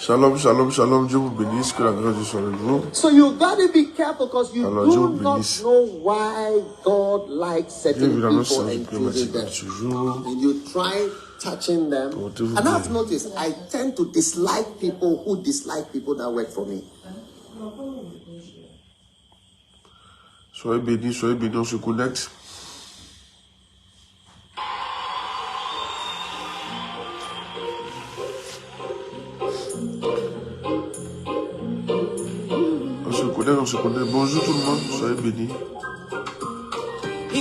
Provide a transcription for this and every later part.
Shalom, shalom, shalom. Dieu vous bénisse. Que la grâce de soit avec vous. So you got to be careful because you do not know why God likes certain people and chooses them. And you try touching them. And I've noticed I tend to dislike people who dislike people that work for me. Soyez bénis, on se connecte. On se connaît. Bonjour tout le monde, soyez bénis.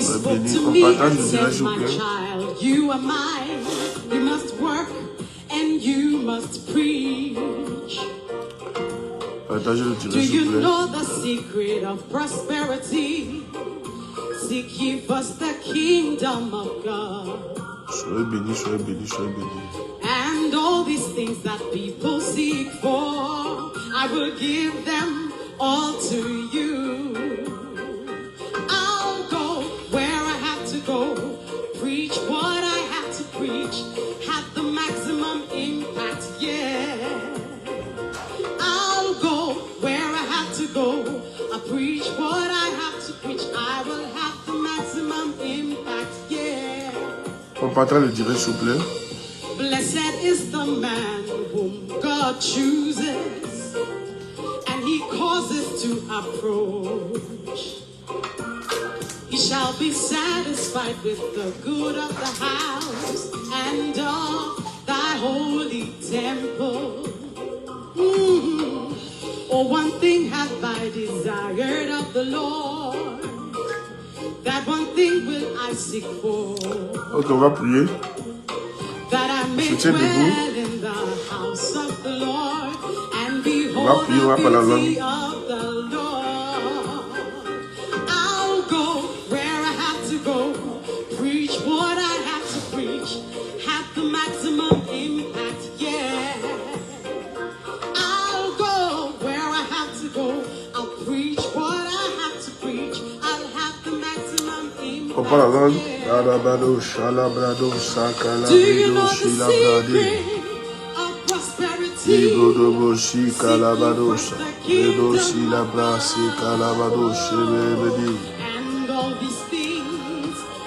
Soyez bénis. On partage le direct, s'il vous plaît. You are mine, you must work and you must preach. Partagez le direct, Do s'il vous you plaît. know the secret of prosperity? Seek ye first the kingdom of God. Soyez bénis, soyez bénis, soyez bénis. And all these things that people seek for, I will give them all to you. I'll go where I have to go, preach what I have to preach, have the maximum impact, yeah. I'll go where I have to go, I preach what I have to preach, I will have the maximum impact, yeah. On partage le direct, s'il vous plaît. Blessed is the man whom God chooses, and he causes to approach. He shall be satisfied with the good of the house and of thy holy temple. Oh, one thing have I desired of the Lord, that one thing will I seek for. Ok, on va prier. That I may dwell in the house of the Lord and behold the beauty of the Lord. I'll go where I have to go, preach what I have to preach, have the maximum impact, yeah. I'll go where I have to go, I'll preach what I have to preach, I'll have the maximum impact. On parle la langue. Alabado, Shalabrado, Sakalabrido, Shilabrade. Ibrodobo, Shikalabadosa. Redo, Shilabrasi, Calabado, Shebelebedi.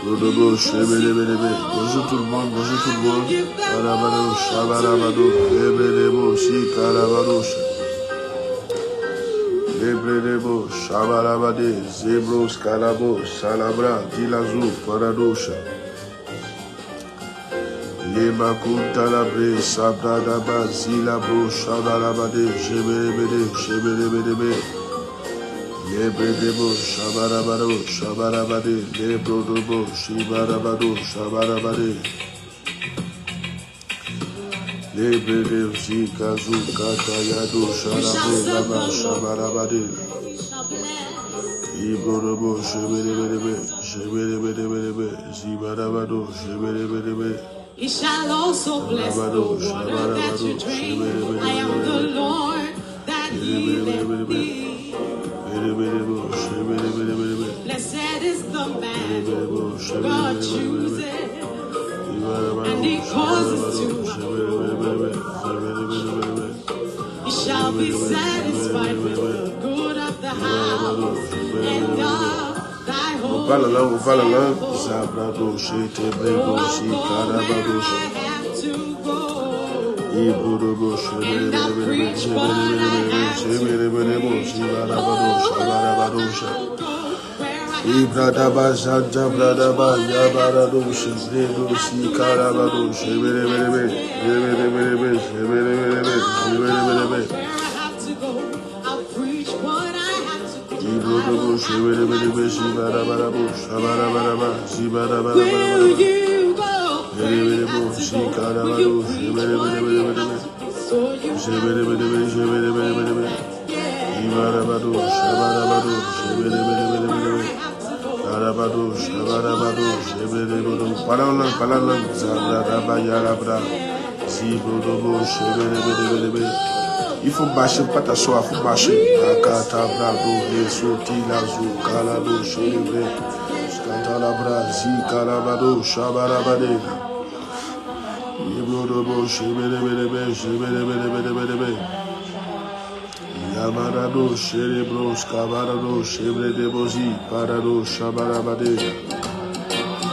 Rodobo, Shebelebede. Bonjour tout le monde, bonjour tout le monde. Alabado, Shabalabado, Ebelebo, Shikalabadosa. Lebredebo, Shabalabade, Zebros, Calabo, Salabra, Dilazu, Paradosha. Lebakunta Labre, Sabradaba, Zilabro, Shabalabade, Shebelebede, Shebelebede. Lebredebo, Shabalabado, Shabalabade, Lebrodobo, Shibarabado, Shabalabade. Lebrede, Zikazu, Katayado, Shalabre, Laba, Shabarabade. Ibrodobo, Shebelebede, Shebelebede, Zibarabado, Shebelebede. He shall also bless the water that you drink. I am the Lord that healeth thee. Blessed is the man whom God chooses, and he causes to approach. He shall be satisfied with the good of the house and of thy holy temple. Oh, I have to go, and I preach what I have to preach. Oh, I'll go where I Ibradaba, Zanta, Bradaba, Yabaradosha, Zedosi, Karabadosha, Shebelebelebe, Shebelebelebe, Shebelebelebe, Shebelebelebe. I'll preach what I have to preach. Ibrodobo, Shebelebelebe, Shibarabarabo, Shabarabaraba, Zibarabaraba. Will you go? Shebelebelebo, Shikarabado, Shebelebelebelebe. Shebelebelebe, Shebelebelebe. Ibarabado, Shabarabado, Shebelebelebelebe. Arabado, Shabarabado, Shebelebelebe. Parlant, Zabradaba, Yarabra. Zibrodobo, Shebelebelebe. Il faut bâcher, pas t'asseoir, il faut bâcher. Akata, Brado, Resoti, Lazo, Kalado, Chélebre. Scantalabra, Zikalabado, Shabarabade. Ibrodobo, shebelebelebe, shebelebelebelebe. Yamarado, sherebros, kabarado, shebredebozi, parado, shabarabade.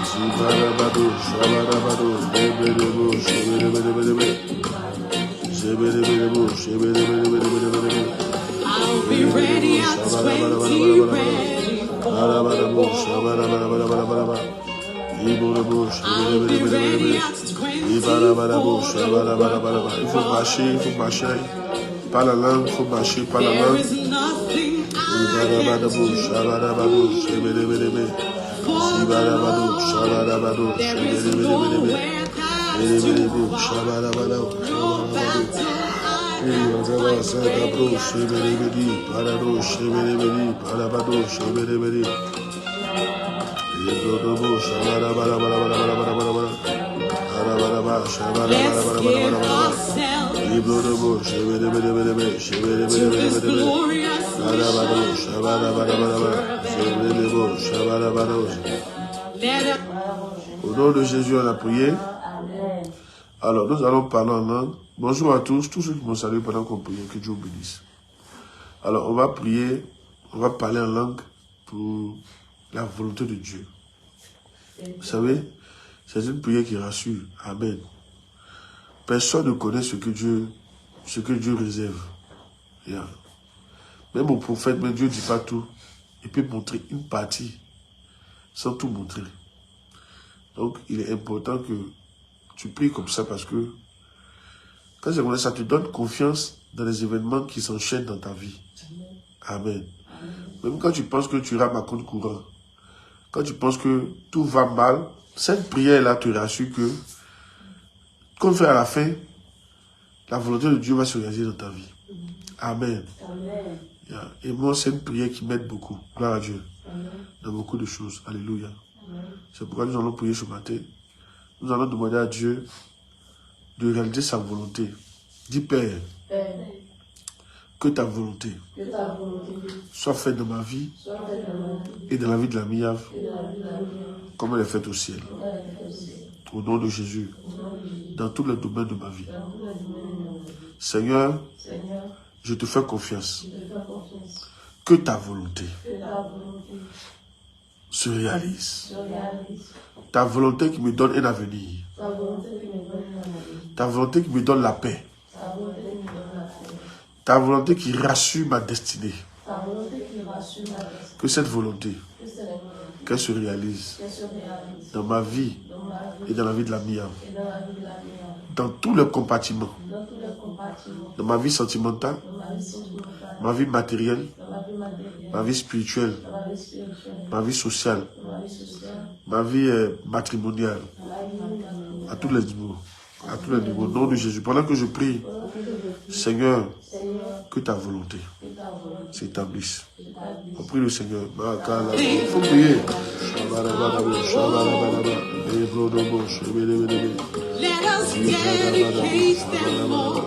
Zibarabado, shabarabado, lebredebo, shebelebelebelebe. Shebelebelebo, shebelebelebelebe. I'll be ready at 20, ready for I'll be ready at 20. Il faut marcher. Pas la langue, il faut marcher, pas la langue. There is nothing I can't do. For there is nowhere past too far. No battle I have Let's give ourselves to this glorious mission. Au nom de Jésus, on a prié. Alors, nous allons parler en langue. Bonjour à tous ceux qui m'ont salué pendant qu'on priait, que Dieu vous bénisse. Alors, on va prier, on va parler en langue pour la volonté de Dieu. Vous savez, c'est une prière qui rassure. Amen. Personne ne connaît ce que Dieu réserve. Yeah. Même au prophète, mais Dieu ne dit pas tout. Il peut montrer une partie sans tout montrer. Donc, il est important que tu pries comme ça parce que quand c'est comme ça te donne confiance dans les événements qui s'enchaînent dans ta vie. Amen. Même quand tu penses que tu rames à compte courant, quand tu penses que tout va mal, cette prière-là te rassure que, qu'on fait à la fin, la volonté de Dieu va se réaliser dans ta vie. Amen. Amen. Yeah. Et moi, c'est une prière qui m'aide beaucoup. Gloire à Dieu. Amen. Dans beaucoup de choses. Alléluia. Amen. C'est pourquoi nous allons prier ce matin. Nous allons demander à Dieu de réaliser sa volonté. Dis Père, Père, que ta volonté que ta volonté soit faite dans ma vie soit faite dans ma vie et dans la vie de la miave, et dans la vie de la vie, comme elle est faite au ciel. comme elle est faite au ciel. Au nom de Jésus, Au nom de Jésus, dans tous les domaines de ma vie. dans tous les domaines de ma vie. Seigneur, Seigneur, je te fais confiance. je te fais confiance. Que ta volonté Que ta volonté se réalise. se réalise. Ta volonté qui me donne un avenir. Ta volonté qui me donne la vie. Ta volonté qui me donne la paix. Ta volonté qui me donne la paix. Ta volonté qui rassure ma destinée. Ta volonté qui rassure ma destinée. Que cette volonté, Que cette volonté qu'elle se réalise qu'elle se réalise dans ma vie dans ma et vie dans la vie de la mienne. et dans la vie de la mienne. Dans tous les compartiments. Dans tous les compartiments. Dans ma vie sentimentale, Dans ma vie sentimentale. ma vie matérielle, Dans ma vie matérielle. ma vie spirituelle, Dans ma vie spirituelle. ma vie sociale, Dans ma vie sociale. ma vie matrimoniale, Dans ma vie matérielle. à tous les niveaux. À tous les niveaux. Au nom de Jésus. Pendant que je prie, Seigneur, Seigneur, que ta volonté que ta volonté s'établisse. s'établisse. On prie le Seigneur. Il faut prier. Let us dedicate them all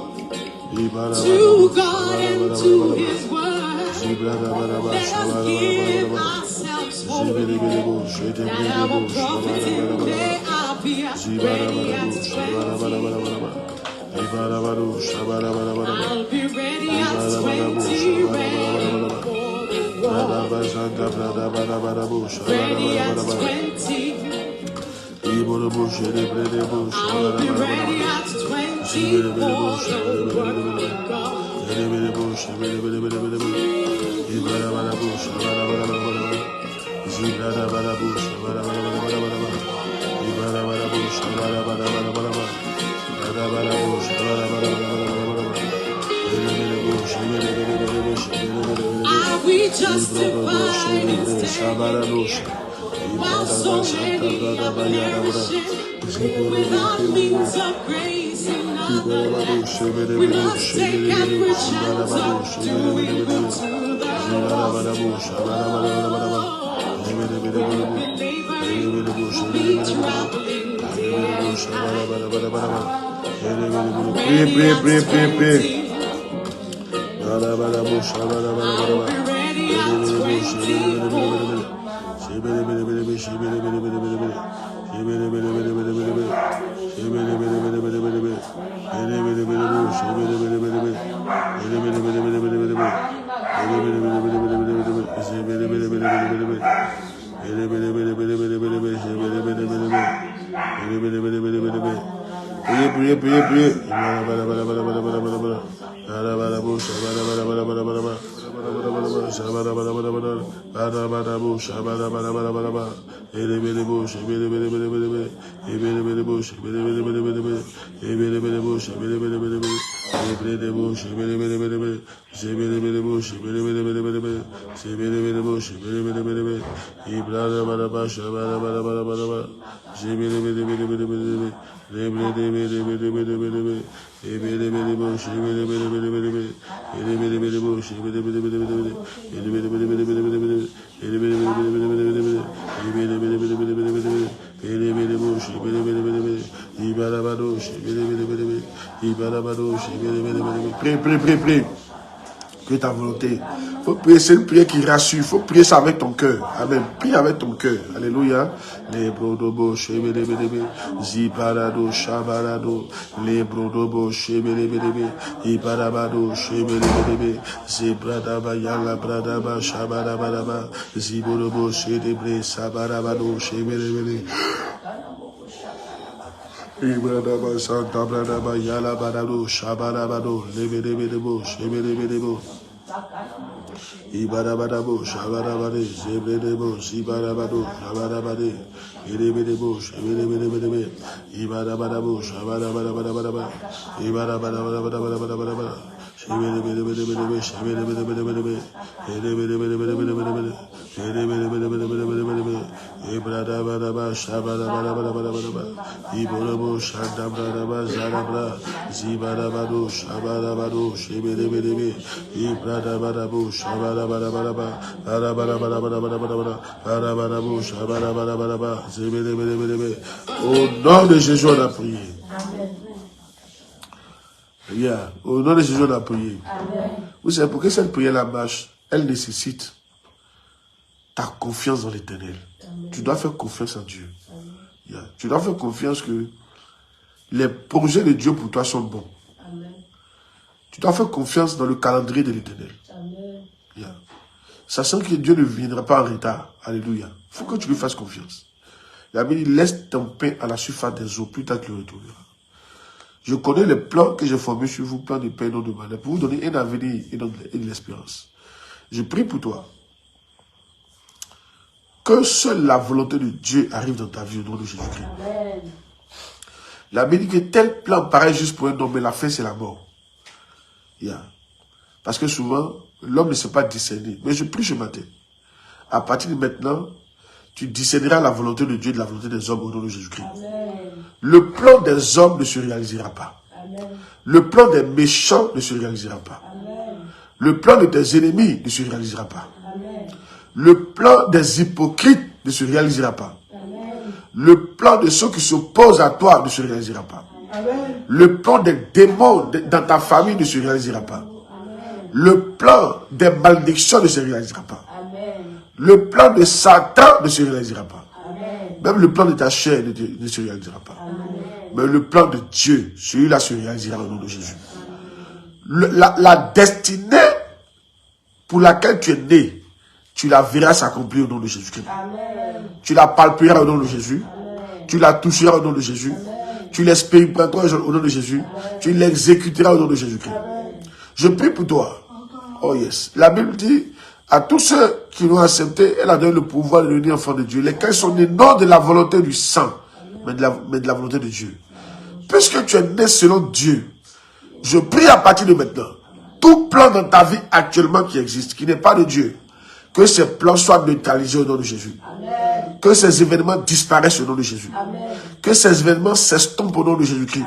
to God and to His Word. Let us give ourselves wholly. That our profiting may appear ready at 20. I'll be ready at 20, ready for the war. Ready at 20. I'll be ready at 20 for the work of God. Are we justified in staying while so many are perishing without means of grace and others? We must take every chance of doing good to the lost. Believers will be traveling Priez, priez, priez, priez. I'll be ready at 24. Prie. Que ta volonté. Il faut prier, c'est une prière qui rassure. Il faut prier ça avec ton cœur. Amen. Prie avec ton cœur. Alléluia. Les brodobo, shebelebelebe, ziparado, shabarado, les brodobo, shebelebelebe, iparabado, shebelebelebe, zibradaba, yala, bradaba, shabarabadaba, ziborobo, shedebre, sabarabado, shebelebele. Ibradaba, santa, bradaba, yala, badado, shabarabado, lebelebelebo, shebelebelebo. Ibarabadabo, shabarabade, zebredebo, zibarabado, shabarabade, irebedebo, shebedebedebedebe, ibarabadabo, shabarabadabadabadaba, ibarabadabadabadabadabadabada, shebedebedebedebedebe, shebedebedebedebedebe, irebedebedebedebedebedebe, irebedebedebedebedebedebe, ibradabadaba, shabarabadabadabadabadaba, iborobo, shadabradaba, zarabra, zibarabado, shabarabado, shebedebedebe, ibradabadabo, shabarabadabadaba, barabadabadabadabadabada, barabadabo, shabarabadabadaba, zebedebedebedebe. Au nom de Jésus, on a prié. Yeah. Au nom de Jésus, on a prié. Vous savez pourquoi cette prière-là marche? Elle nécessite ta confiance dans l'Éternel. Tu dois faire confiance en Dieu. Yeah. Tu dois faire confiance que les projets de Dieu pour toi sont bons. Amen. Tu dois faire confiance dans le calendrier de l'Éternel. Yeah. Sachant que Dieu ne viendra pas en retard. Alléluia. Il faut que tu lui fasses confiance. La Bible dit, laisse ton pain à la surface des eaux, plus tard qu'il retournera. Je connais les plans que j'ai formés sur vous, plans de paix et non de malheur, pour vous donner un avenir et de l'espérance. Je prie pour toi. Que seule la volonté de Dieu arrive dans ta vie au nom de Jésus-Christ. La Bible dit que tel plan paraît juste pour un homme, mais la fin c'est la mort. Yeah. Parce que souvent, l'homme ne sait pas discerner. Mais je prie ce matin. À partir de maintenant, tu discerneras la volonté de Dieu et de la volonté des hommes au nom de Jésus-Christ. Le plan des hommes ne se réalisera pas. Amen. Le plan des méchants ne se réalisera pas. Amen. Le plan de tes ennemis ne se réalisera pas. Amen. Le plan des hypocrites ne se réalisera pas. Amen. Le plan de ceux qui s'opposent à toi ne se réalisera pas. Amen. Le plan des démons dans ta famille ne se réalisera pas. Amen. Le plan des malédictions ne se réalisera pas. Amen. Le plan de Satan ne se réalisera pas. Amen. Même le plan de ta chair ne se réalisera pas. Amen. Mais le plan de Dieu, celui-là se réalisera au nom de Jésus. La destinée pour laquelle tu es né, tu la verras s'accomplir au nom de Jésus-Christ. Tu la palperas au nom de Jésus. Amen. Tu la toucheras au nom de Jésus. Amen. Tu l'expérimenteras au nom de Jésus. Amen. Tu l'exécuteras au nom de Jésus-Christ. Je prie pour toi. Oh yes. La Bible dit à tous ceux qui l'ont accepté, elle a donné le pouvoir de devenir enfants de Dieu. Lesquels sont nés non de la volonté du sang, mais de la volonté de Dieu. Puisque tu es né selon Dieu, je prie à partir de maintenant, tout plan dans ta vie actuellement qui existe, qui n'est pas de Dieu, que ces plans soient neutralisés au nom de Jésus. Amen. Que ces événements disparaissent au nom de Jésus. Amen. Que ces événements s'estompent au nom de Jésus-Christ.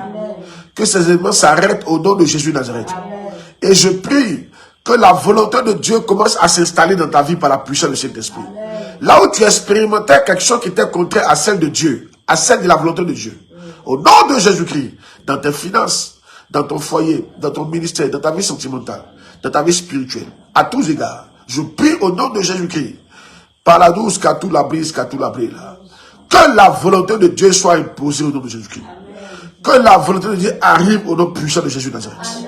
Que ces événements s'arrêtent au nom de Jésus Nazareth. Amen. Et je prie que la volonté de Dieu commence à s'installer dans ta vie par la puissance de cet esprit. Amen. Là où tu expérimentais quelque chose qui était contraire à celle de Dieu, à celle de la volonté de Dieu, au nom de Jésus-Christ, dans tes finances, dans ton foyer, dans ton ministère, dans ta vie sentimentale, dans ta vie spirituelle, à tous égards, je prie au nom de Jésus-Christ, par la douce qu'à tout la brise, qu'à tout la brise, que la volonté de Dieu soit imposée au nom de Jésus-Christ. Que la volonté de Dieu arrive au nom puissant de Jésus de Nazareth.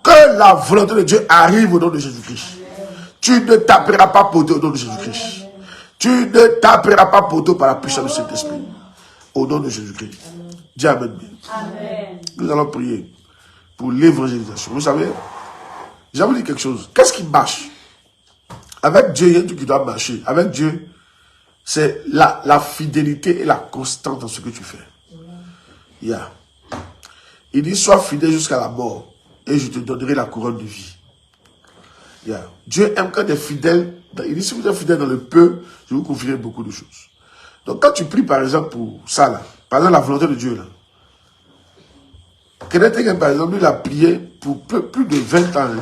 Que la volonté de Dieu arrive au nom de Jésus-Christ. Tu ne taperas pas poteau au nom de Jésus-Christ. Tu ne taperas pas poteau par la puissance de cet esprit. Au nom de Jésus-Christ. Dis Amen. Nous allons prier pour l'évangélisation. Vous savez, j'ai envie de dire quelque chose. Qu'est-ce qui marche? Avec Dieu, il y a un truc qui doit marcher. Avec Dieu, c'est la fidélité et la constance dans ce que tu fais. Il dit, sois fidèle jusqu'à la mort et je te donnerai la couronne de vie. Dieu aime quand tu es fidèle. Il dit, si vous êtes fidèle dans le peu, je vous confierai beaucoup de choses. Donc quand tu pries par exemple pour ça, là, par exemple la volonté de Dieu, là, Kenneth, par exemple, il a prié pour plus de 20 ans, hein,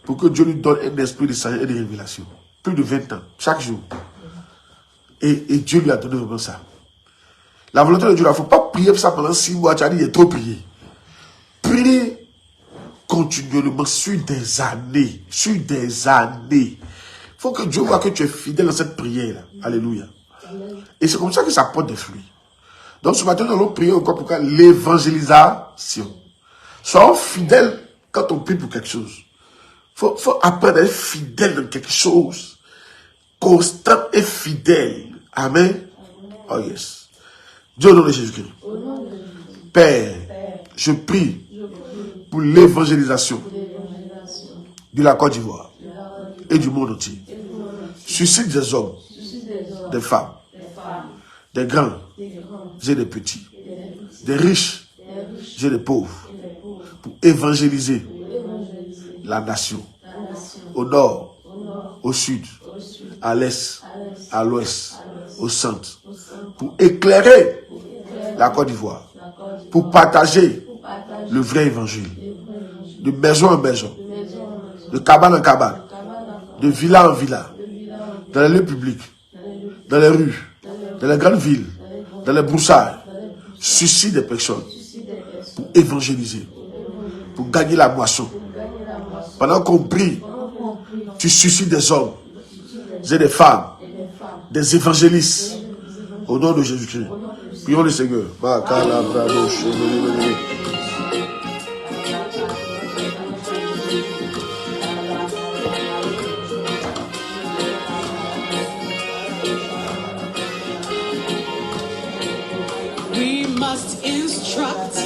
pour que Dieu lui donne un esprit de sagesse et de révélation. Plus de 20 ans, chaque jour. Et Dieu lui a donné vraiment ça. La volonté de Dieu, il ne faut pas prier pour ça pendant 6 mois, tu as dit, il est trop prié. Prie continuellement sur des années. Sur des années. Il faut que Dieu voit que tu es fidèle dans cette prière-là. Alléluia. Et c'est comme ça que ça porte des fruits. Donc ce matin, nous allons prier encore pour l'évangélisation. Soyons fidèles quand on prie pour quelque chose. Faut apprendre à être fidèle dans quelque chose. Constant et fidèle. Amen. Oh yes. Dieu au nom de Jésus-Christ. Père, je prie pour l'évangélisation de la Côte d'Ivoire et du monde entier. Suscite des hommes, des femmes, des grands et des petits, des riches et des pauvres, pour évangéliser la nation, au nord, au sud, à l'est, à l'ouest, au centre, pour éclairer la Côte d'Ivoire, pour partager le vrai évangile, de maison en maison, de cabane en cabane, de villa en villa, dans les lieux publics, dans les rues, dans les grandes villes, dans les broussailles, suscite des personnes pour évangéliser, pour gagner la moisson. Pendant qu'on prie, tu suscites des hommes et des femmes, des évangélistes, au nom de Jésus-Christ. Prions le Seigneur. We must instruct,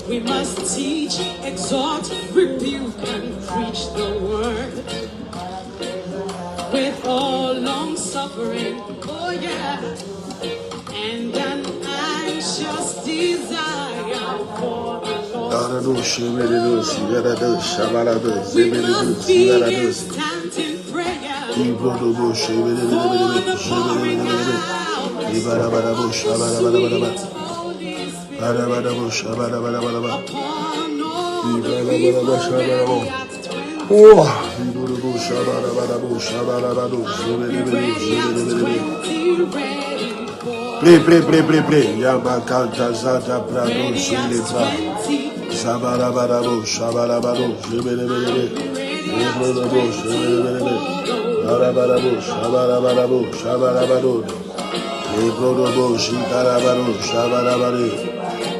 we must teach, exhort, rebuke, and preach the word with all long suffering. Oh yeah, and an anxious desire for the Lord. We must be instant in prayer for the pouring out sweet Holy Spirit upon all the people ready at 20. Pray. Yamakanta Zata Prado Shileva. Sabarabarabo, Shabarabado, Shibelebele. Barabarabo, Shabarabado. Ebrodobo, Shikarabado, Shabarabare.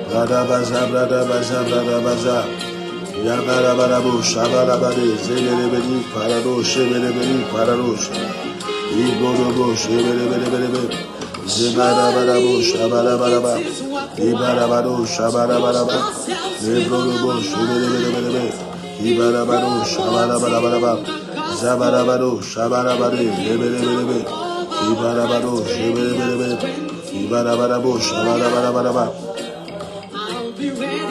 Bradabaza. Yabarabarabo, Shabarabade, Zelebeli, Parado, Shibelebeli, Parados. Ebrodobo, Shibelebele. Zebarabarabo, Shabarabaraba. Ibarabado, Shabarabaraba. Lebrodobo, Shibelebele. Ibarabado, Shabarabaraba. Zabarabado, Shabarabare, Lebelebele. Ibarabado, Shibelebele. Ibarabado, Shabarabaraba.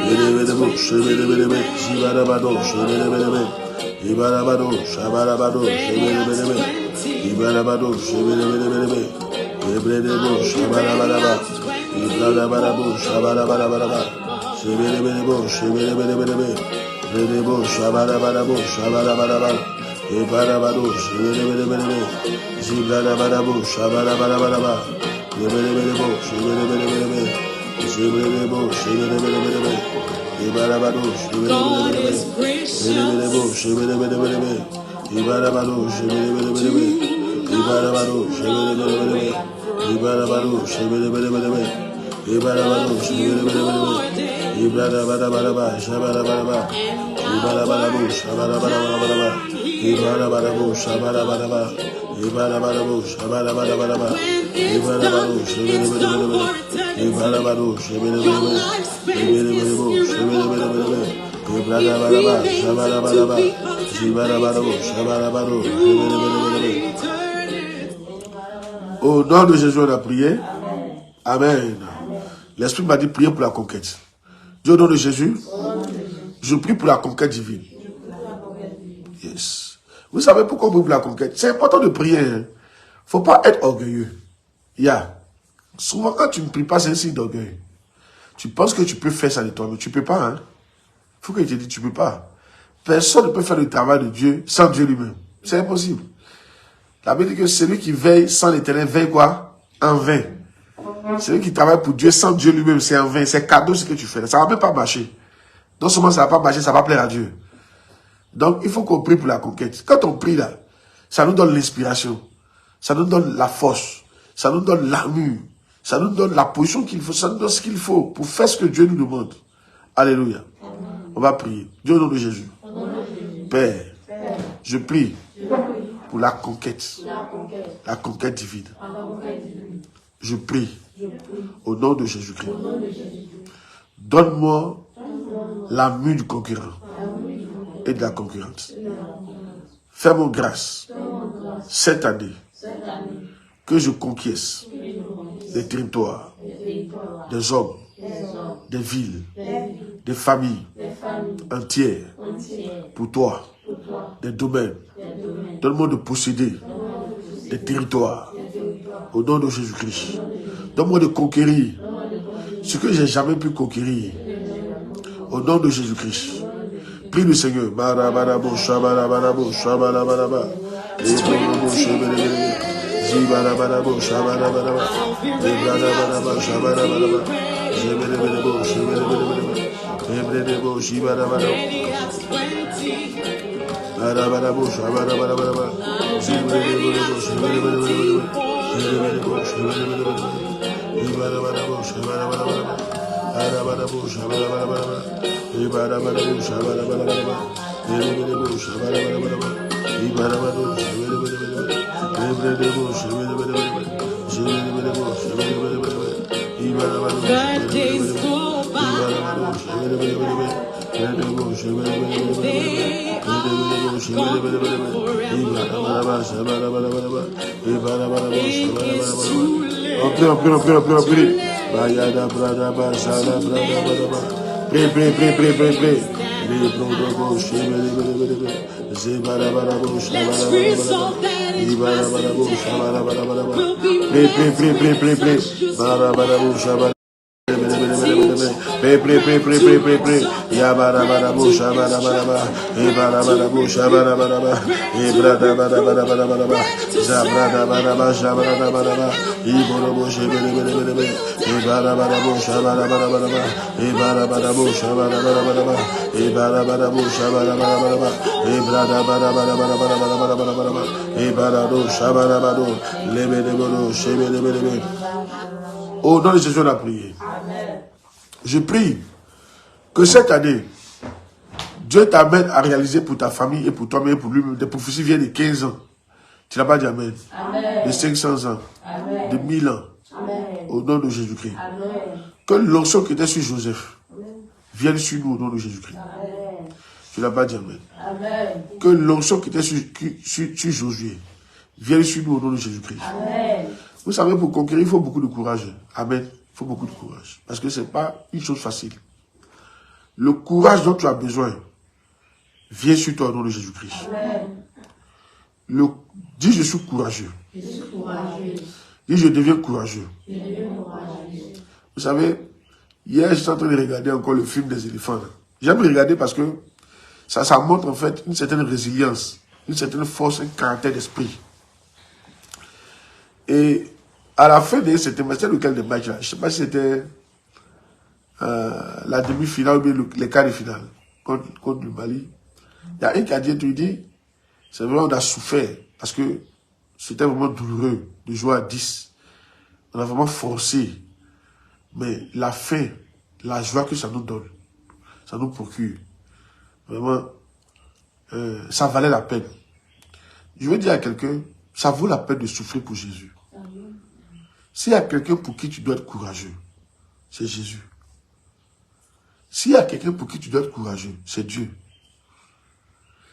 Lebelebo, Shibelebele. Zibarabado, Shibelebele. Ibarabado, Shabarabado, Shibelebele. Ibarabado, Shibelebele. Lebelebo, Shabarabaraba. Ibarabado, Shabarabaraba. Shibelebele. Lebelebo, Shabarabaraba. Ibarabado, Shibelebele. Zibarabado, Shabarabaraba. Lebelebo, Shibelebele. Zibarabado, Shibelebele. Ibarabado, Shibelebele. Lebelebo, Shibelebele. Ibarabado, Shibelebele. Ibarabado, Shibelebele. Ibarabado, Shibelebele. Au nom de Jésus, on a prié. Amen. L'Esprit m'a dit prier pour la conquête. Dieu, au nom de Jésus, je prie pour la conquête divine. Yes. Vous savez pourquoi on prie pour la conquête? C'est important de prier. Il ne faut pas être orgueilleux. Souvent, quand tu ne pries pas, c'est un signe d'orgueil. Tu penses que tu peux faire ça de toi, mais tu ne peux pas. Il faut que je te dise, tu ne peux pas. Personne ne peut faire le travail de Dieu sans Dieu lui-même. C'est impossible. La Bible dit que celui qui veille sans l'Éternel veille quoi? En vain. Celui qui travaille pour Dieu sans Dieu lui-même, c'est en vain. C'est cadeau ce que tu fais. Ça ne va même pas marcher. Non seulement ça ne va pas marcher, ça va plaire à Dieu. Donc, il faut qu'on prie pour la conquête. Quand on prie là, ça nous donne l'inspiration. Ça nous donne la force. Ça nous donne l'armure. Ça nous donne la position qu'il faut. Ça nous donne ce qu'il faut pour faire ce que Dieu nous demande. Alléluia. On va prier. Dieu au nom de Jésus. Père, je prie pour la conquête. La conquête divine. Je prie au nom de Jésus-Christ. Donne-moi l'armure du conquérant et de la concurrente. Fais-moi grâce cette année que je conquiesse des territoires, des hommes, des villes, des familles entières pour toi, des domaines. Donne-moi de posséder des territoires au nom de Jésus-Christ. Donne-moi de conquérir ce que je n'ai jamais pu conquérir au nom de Jésus-Christ. Prie le Seigneur. Birthdays go by. They are gone forever. It is too late. Let's resolve that His presence will be with us. Au nom de Jésus, on a prié. Je prie que cette année, Dieu t'amène à réaliser pour ta famille et pour toi-même et pour lui-même des prophéties viennent de 15 ans. Tu n'as pas dit Amen. De 500 ans. Amen. De 1000 ans. Amen. Au nom de Jésus-Christ. Que l'onction qui était sur Joseph vienne sur nous au nom de Jésus-Christ. Tu n'as pas dit Amen. Amen. Que l'onction qui était sur Josué vienne sur nous au nom de Jésus-Christ. Vous savez, pour conquérir, il faut beaucoup de courage. Amen. Il faut beaucoup de courage. Parce que ce n'est pas une chose facile. Le courage dont tu as besoin vient sur toi au nom de Jésus-Christ. Dis je suis courageux. Dis je deviens courageux. Vous savez, hier j'étais en train de regarder encore le film des éléphants. J'aime regarder parce que ça montre en fait une certaine résilience, une certaine force, un caractère d'esprit. Et à la fin de c'était lequel de match là? Je ne sais pas si c'était la demi-finale ou bien les quarts de finale contre le Mali. Il y a un qui a dit, c'est vrai, on a souffert parce que c'était vraiment douloureux de jouer à 10. On a vraiment forcé. Mais la faim, la joie que ça nous donne, ça nous procure, vraiment, ça valait la peine. Je veux dire à quelqu'un, ça vaut la peine de souffrir pour Jésus. S'il y a quelqu'un pour qui tu dois être courageux, c'est Jésus. S'il y a quelqu'un pour qui tu dois être courageux, c'est Dieu.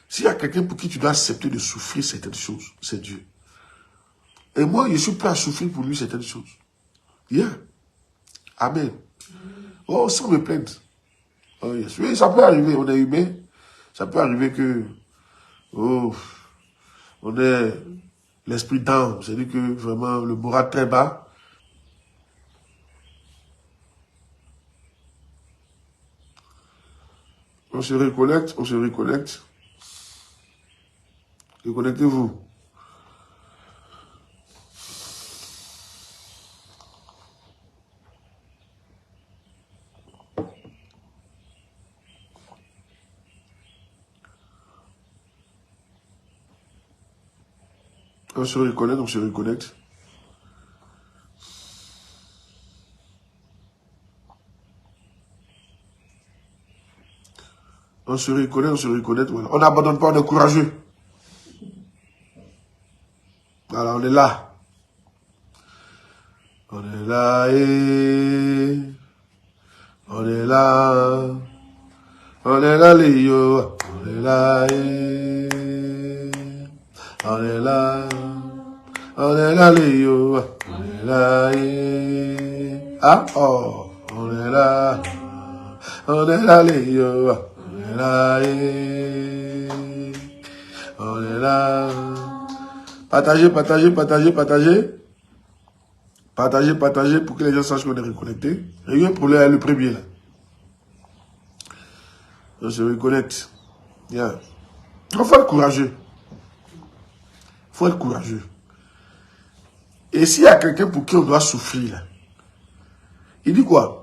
S'il y a quelqu'un pour qui tu dois accepter de souffrir certaines choses, c'est Dieu. Et moi, je suis prêt à souffrir pour lui certaines choses. Yeah. Amen. Oh, sans me plaindre. Oh, yes. Oui, ça peut arriver, on est humain. Ça peut arriver que, oh, on est l'esprit d'âme. C'est-à-dire que vraiment, le moral très bas. On se reconnecte, on se reconnecte. Reconnectez-vous. On se reconnecte, on se reconnecte. On se reconnaît, on se reconnaît. Voilà. On n'abandonne pas, on est courageux. Voilà, on est là. On est là et... On est là. On est là, les yo. On est là et... On est là. On est là, les yo. On est là et... Ah, oh. On est là. On est là, les yo. On est là et... On est là. Partagez, partagez, partagez, partagez. Partagez, partagez pour que les gens sachent qu'on est reconnecté. Rien pour le premier là. On se reconnecte. Yeah. Il faut être courageux. Il faut être courageux. Et s'il y a quelqu'un pour qui on doit souffrir là, il dit quoi?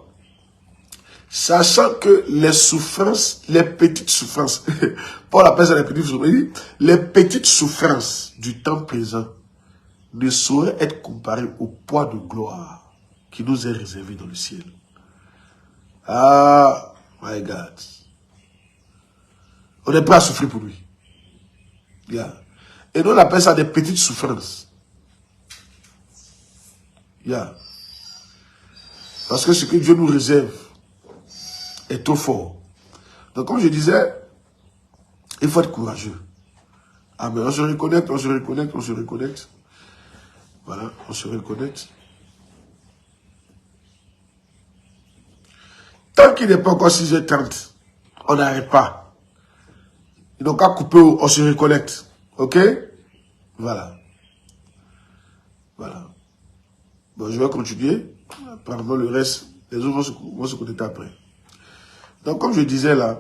Sachant que les souffrances, les petites souffrances, Paul appelle ça les petites souffrances, il dit, les petites souffrances du temps présent ne sauraient être comparées au poids de gloire qui nous est réservé dans le ciel. Ah, my God. On est prêt à souffrir pour lui. Yeah. Et nous on appelle ça des petites souffrances. Yeah. Parce que ce que Dieu nous réserve est trop fort. Donc comme je disais, il faut être courageux. Amen. On se reconnecte, on se reconnecte, on se reconnecte. Voilà, on se reconnecte. Tant qu'il n'est pas encore 6h30, on n'arrête pas. Et donc à couper, on se reconnecte. Ok? Voilà. Voilà. Bon, je vais continuer. Apparemment, le reste, les autres vont se connecter après. Donc, comme je disais là,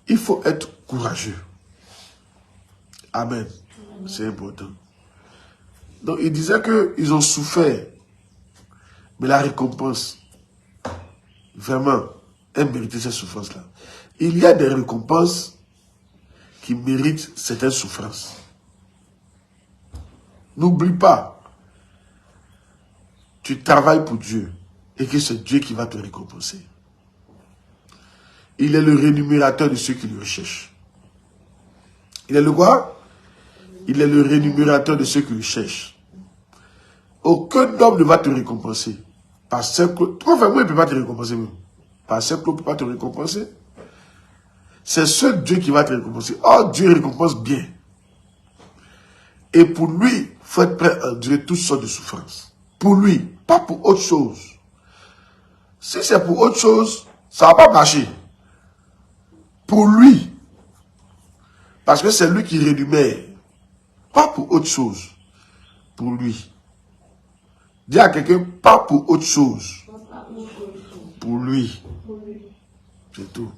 il faut être courageux. Amen. C'est important. Donc, il disait qu'ils ont souffert. Mais la récompense, vraiment, elle méritait cette souffrance-là. Il y a des récompenses qui méritent certaines souffrances. N'oublie pas, tu travailles pour Dieu et que c'est Dieu qui va te récompenser. Il est le rémunérateur de ceux qui le recherchent. Il est le quoi? Il est le rémunérateur de ceux qui le cherchent. Aucun homme ne va te récompenser. Par simple... Enfin, moi, il ne peut pas te récompenser. Même. Par simple, il ne peut pas te récompenser. C'est seul Dieu qui va te récompenser. Oh, Dieu récompense bien. Et pour lui, il faut être prêt à endurer toutes sortes de souffrances. Pour lui, pas pour autre chose. Si c'est pour autre chose, ça ne va pas marcher. Pour lui. Parce que c'est lui qui rémunère. Pas pour autre chose. Pour lui. Dis à quelqu'un, pas pour autre chose. Pour lui. C'est tout.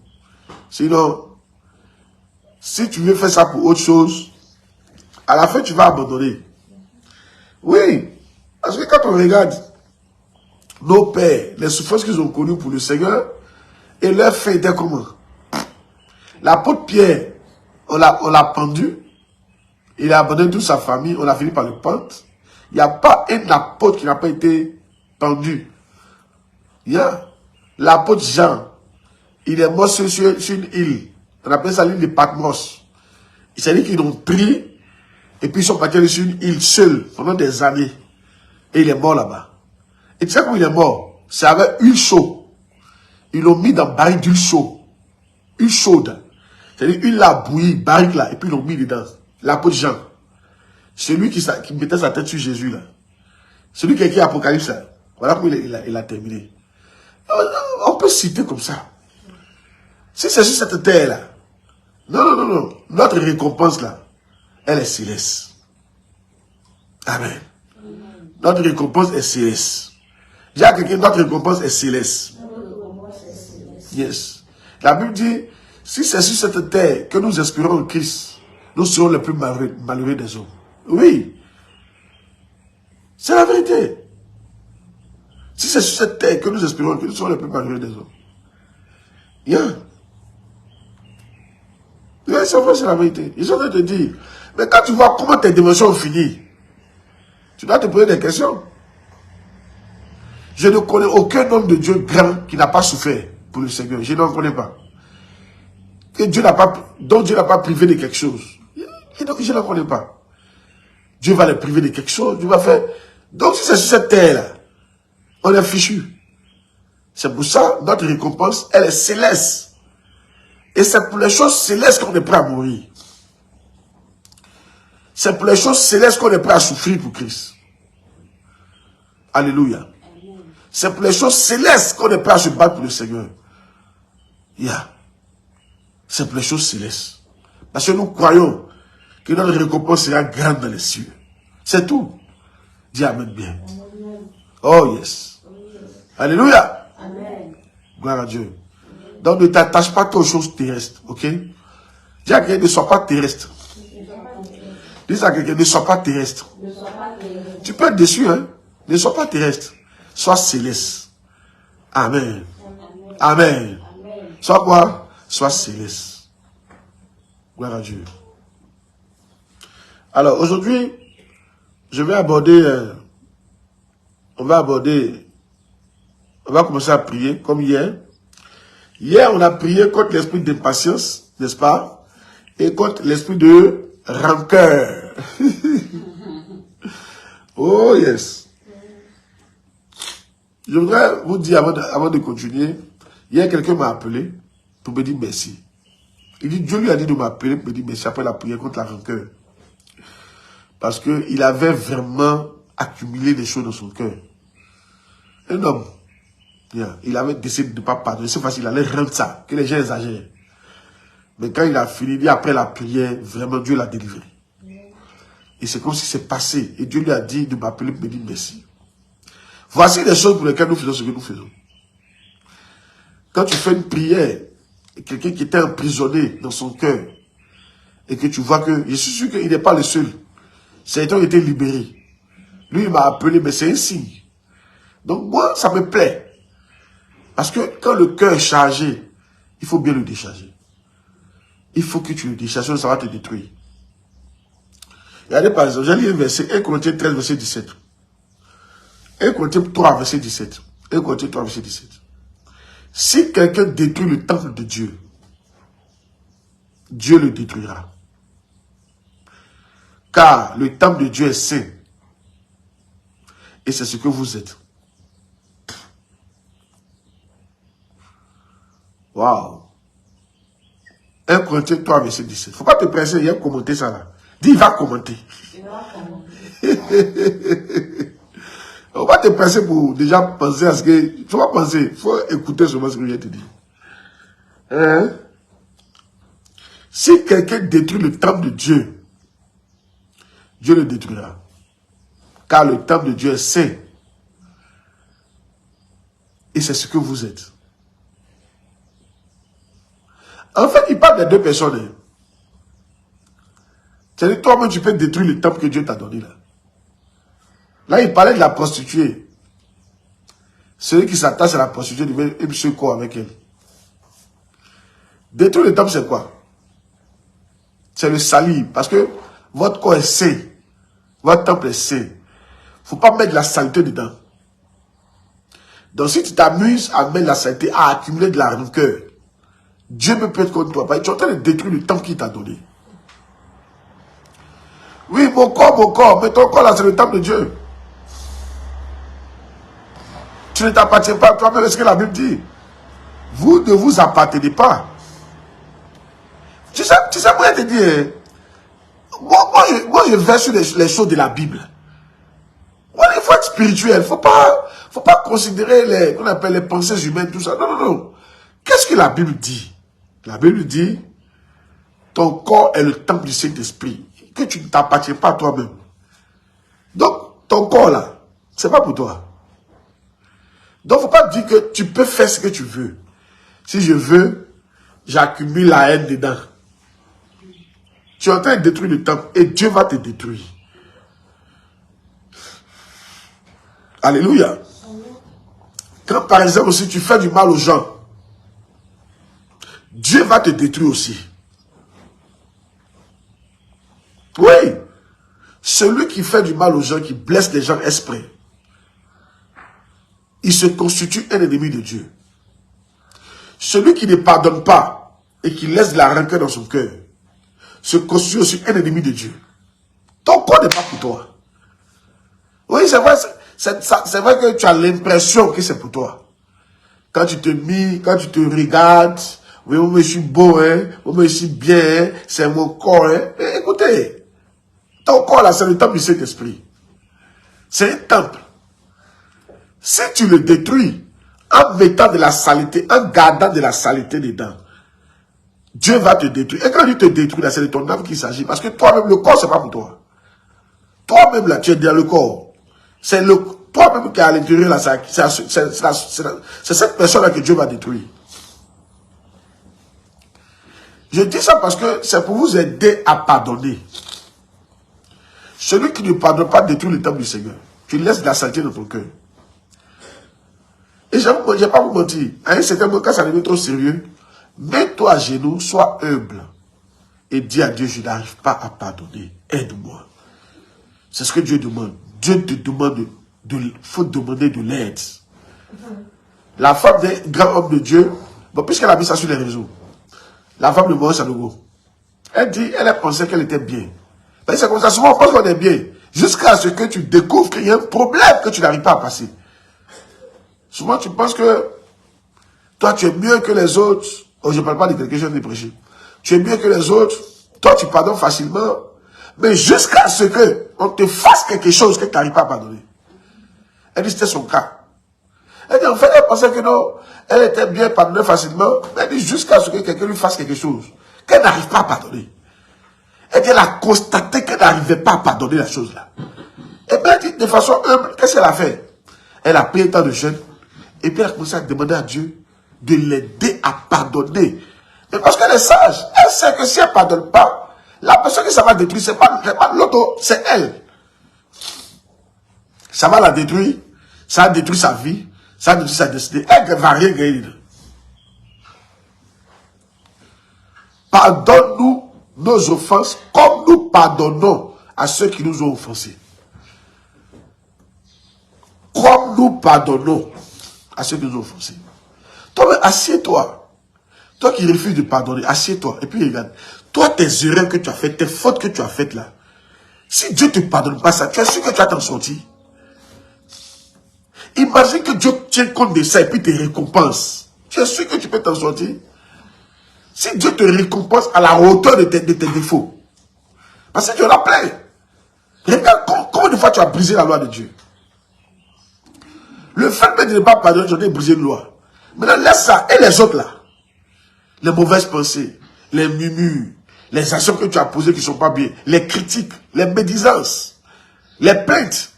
Sinon, si tu veux faire ça pour autre chose, à la fin, tu vas abandonner. Oui. Parce que quand on regarde nos pères, les souffrances qu'ils ont connues pour le Seigneur, et leur fin était comment? L'apôtre Pierre, on l'a pendu, il a abandonné toute sa famille, on a fini par le pendre. Il n'y a pas un apôtre qui n'a pas été pendu. L'apôtre Jean, il est mort sur une île. On appelle ça l'île de Patmos. Il s'est dit qu'ils l'ont pris et puis ils sont partis sur une île seule pendant des années. Et il est mort là-bas. Et tu sais comment il est mort? C'est avec huile chaude. Ils l'ont mis dans un baril d'huile chaude. Huile chaude. C'est-à-dire huile là, bouillie, baril là, et puis ils l'ont mis dedans. L'apôtre Jean. Celui qui mettait sa tête sur Jésus là. Celui qui a écrit Apocalypse là. Voilà comment il a terminé. On peut citer comme ça. Si c'est sur cette terre là. Non. Notre récompense là, elle est céleste. Amen. Notre récompense est céleste. Dis à quelqu'un, notre récompense est céleste. Yes. La Bible dit, si c'est sur cette terre que nous espérons en Christ, nous serons les plus malheureux des hommes. Oui. C'est la vérité. Si c'est sur cette terre que nous espérons que nous serons les plus malheureux des hommes. C'est vrai, c'est la vérité. Ils sont en train de te dire. Mais quand tu vois comment tes dimensions ont fini, tu dois te poser des questions. Je ne connais aucun homme de Dieu grand qui n'a pas souffert pour le Seigneur. Je n'en connais pas. Que dont Dieu n'a pas privé de quelque chose. Je n'en connais pas. Dieu va les priver de quelque chose. Dieu va faire. Donc si c'est sur cette terre-là, on est fichu. C'est pour ça, notre récompense, elle est céleste. Et c'est pour les choses célestes qu'on est prêt à mourir. C'est pour les choses célestes qu'on est prêt à souffrir pour Christ. Alléluia. C'est pour les choses célestes qu'on est prêt à se battre pour le Seigneur. C'est pour les choses célestes. Parce que nous croyons que notre récompense sera grande dans les cieux. C'est tout. Dis Amen bien. Oh yes. Alléluia. Amen. Gloire à Dieu. Donc ne t'attache pas aux choses terrestres. Ok? Dis à quelqu'un, ne sois pas terrestre. Dis à quelqu'un, ne sois pas terrestre. Tu peux être déçu, hein? Ne sois pas terrestre. Sois céleste. Amen. Amen. Sois quoi? Sois céleste. Gloire à Dieu. Alors aujourd'hui, je vais aborder, on va commencer à prier comme hier. Hier, on a prié contre l'esprit d'impatience, n'est-ce pas? Et contre l'esprit de rancœur. Oh yes. Je voudrais vous dire avant de continuer, hier quelqu'un m'a appelé pour me dire merci. Il dit, Dieu lui a dit de m'appeler pour me dire merci après la prière contre la rancœur. Parce qu'il avait vraiment accumulé des choses dans son cœur. Un homme, il avait décidé de ne pas pardonner. C'est facile, il allait rendre ça, que les gens exagèrent. Mais quand il a fini, il dit après la prière, vraiment Dieu l'a délivré. Et c'est comme si c'est passé. Et Dieu lui a dit de m'appeler pour me dire merci. Voici les choses pour lesquelles nous faisons ce que nous faisons. Quand tu fais une prière, et quelqu'un qui était emprisonné dans son cœur, et que tu vois que, je suis sûr qu'il n'est pas le seul. Certains ont été libérés. Lui, il m'a appelé, mais c'est un signe. Donc moi, ça me plaît. Parce que quand le cœur est chargé, il faut bien le décharger. Il faut que tu le décharges, sinon ça va te détruire. Regardez par exemple, j'ai lu un verset, 1 Corinthiens 13, verset 17. 1 Corinthiens 3, verset 17. 1 Corinthiens 3, verset 17. Si quelqu'un détruit le temple de Dieu, Dieu le détruira. Car le temple de Dieu est saint. Et c'est ce que vous êtes. Waouh. 1 Corinthiens 3, verset 17. Il ne faut pas te presser, il y a commenter ça là. Dis, il va commenter. Il ne faut pas te presser pour déjà penser à ce que... Il ne faut pas penser, il faut écouter seulement ce que je viens de te dire. Hein? Si quelqu'un détruit le temple de Dieu, Dieu le détruira. Car le temple de Dieu est saint. Et c'est ce que vous êtes. En fait, il parle des deux personnes. C'est-à-dire, toi-même, tu peux détruire le temple que Dieu t'a donné là. Là, il parlait de la prostituée. Celui qui s'attache à la prostituée devait se corps avec elle. Détruire le temple, c'est quoi? C'est le salir. Parce que votre corps est saint. Votre temple est saint. Il ne faut pas mettre de la saleté dedans. Donc si tu t'amuses à mettre la saleté, à accumuler de la rancœur, Dieu peut être contre toi. Tu es en train de détruire le temps qu'il t'a donné. Oui, mon corps, mais ton corps là, c'est le temple de Dieu. Tu ne t'appartiens pas à toi-même, c'est ce que la Bible dit. Vous ne vous appartenez pas. Tu sais, moi je te dis, moi je vais sur les choses de la Bible. Il faut être spirituel, il ne faut pas considérer qu'on appelle les pensées humaines, tout ça. Non, non, non. Qu'est-ce que la Bible dit? La Bible dit, ton corps est le temple du Saint-Esprit, que tu ne t'appartiens pas à toi-même. Donc, ton corps là, c'est pas pour toi. Donc, il ne faut pas dire que tu peux faire ce que tu veux. Si je veux, j'accumule la haine dedans. Tu es en train de détruire le temple et Dieu va te détruire. Alléluia. Quand par exemple, si tu fais du mal aux gens, Dieu va te détruire aussi. Oui. Celui qui fait du mal aux gens, qui blesse les gens exprès, il se constitue un ennemi de Dieu. Celui qui ne pardonne pas et qui laisse de la rancœur dans son cœur, se constitue aussi un ennemi de Dieu. Ton corps n'est pas pour toi. Oui, c'est vrai, c'est vrai que tu as l'impression que c'est pour toi. Quand tu te regardes, oui, moi je suis beau, hein, moi je suis bien, hein, c'est mon corps, hein. Mais écoutez, ton corps là, c'est le temple du Saint-Esprit. C'est un temple. Si tu le détruis, en mettant de la saleté, en gardant de la saleté dedans, Dieu va te détruire. Et quand il te détruit, là, c'est de ton âme qu'il s'agit. Parce que toi-même, le corps, c'est pas pour toi. Toi-même, là, tu es dans le corps. C'est toi-même qui est à l'intérieur, là, c'est cette personne-là que Dieu va détruire. Je dis ça parce que c'est pour vous aider à pardonner. Celui qui ne pardonne pas détruit le temple du Seigneur. Tu laisses de la saleté dans ton cœur. Et je ne vais pas vous mentir. À un certain moment, quand ça devient trop sérieux, mets-toi à genoux, sois humble. Et dis à Dieu, je n'arrive pas à pardonner. Aide-moi. C'est ce que Dieu demande. Dieu te demande, faut demander de l'aide. La femme des grands hommes de Dieu, bon, puisqu'elle a mis ça sur les réseaux, la femme de Moïse Sanogo, elle dit, elle a pensé qu'elle était bien. Mais c'est comme ça, souvent on pense qu'on est bien. Jusqu'à ce que tu découvres qu'il y a un problème que tu n'arrives pas à passer. Souvent tu penses que toi tu es mieux que les autres. Oh, je ne parle pas de quelque chose de prêcher. Tu es mieux que les autres. Toi tu pardonnes facilement. Mais jusqu'à ce qu'on te fasse quelque chose que tu n'arrives pas à pardonner. Elle dit c'était son cas. Elle dit en fait elle pensait que non. Elle était bien pardonnée facilement. Mais elle dit jusqu'à ce que quelqu'un lui fasse quelque chose qu'elle n'arrive pas à pardonner. Elle dit elle a constaté qu'elle n'arrivait pas à pardonner la chose là. Et bien elle dit de façon humble, qu'est-ce qu'elle a fait? Elle a pris un temps de jeûne. Et puis elle a commencé à demander à Dieu de l'aider à pardonner. Mais parce qu'elle est sage, elle sait que si elle ne pardonne pas, la personne que ça va détruire, c'est pas l'autre, c'est elle. Ça va la détruire, ça a détruit sa vie, ça a détruit sa destinée. Elle ne va rien gagner. Pardonne-nous nos offenses comme nous pardonnons à ceux qui nous ont offensés. Comme nous pardonnons à ceux qui nous ont offensés. Toi, assieds-toi. Toi qui refuses de pardonner, assieds-toi. Et puis regarde. Toi, tes erreurs que tu as faites, tes fautes que tu as faites là. Si Dieu ne te pardonne pas ça, tu es sûr que tu vas t'en sortir. Imagine que Dieu tient compte de ça et puis te récompense. Tu es sûr que tu peux t'en sortir? Si Dieu te récompense à la hauteur de tes défauts. Parce que tu en as plein. Regarde combien de fois tu as brisé la loi de Dieu. Le fait de ne pas pardonner, j'en ai brisé une loi. Maintenant, laisse ça. Et les autres là. Les mauvaises pensées, les murmures, les actions que tu as posées qui ne sont pas bien, les critiques, les médisances, les plaintes.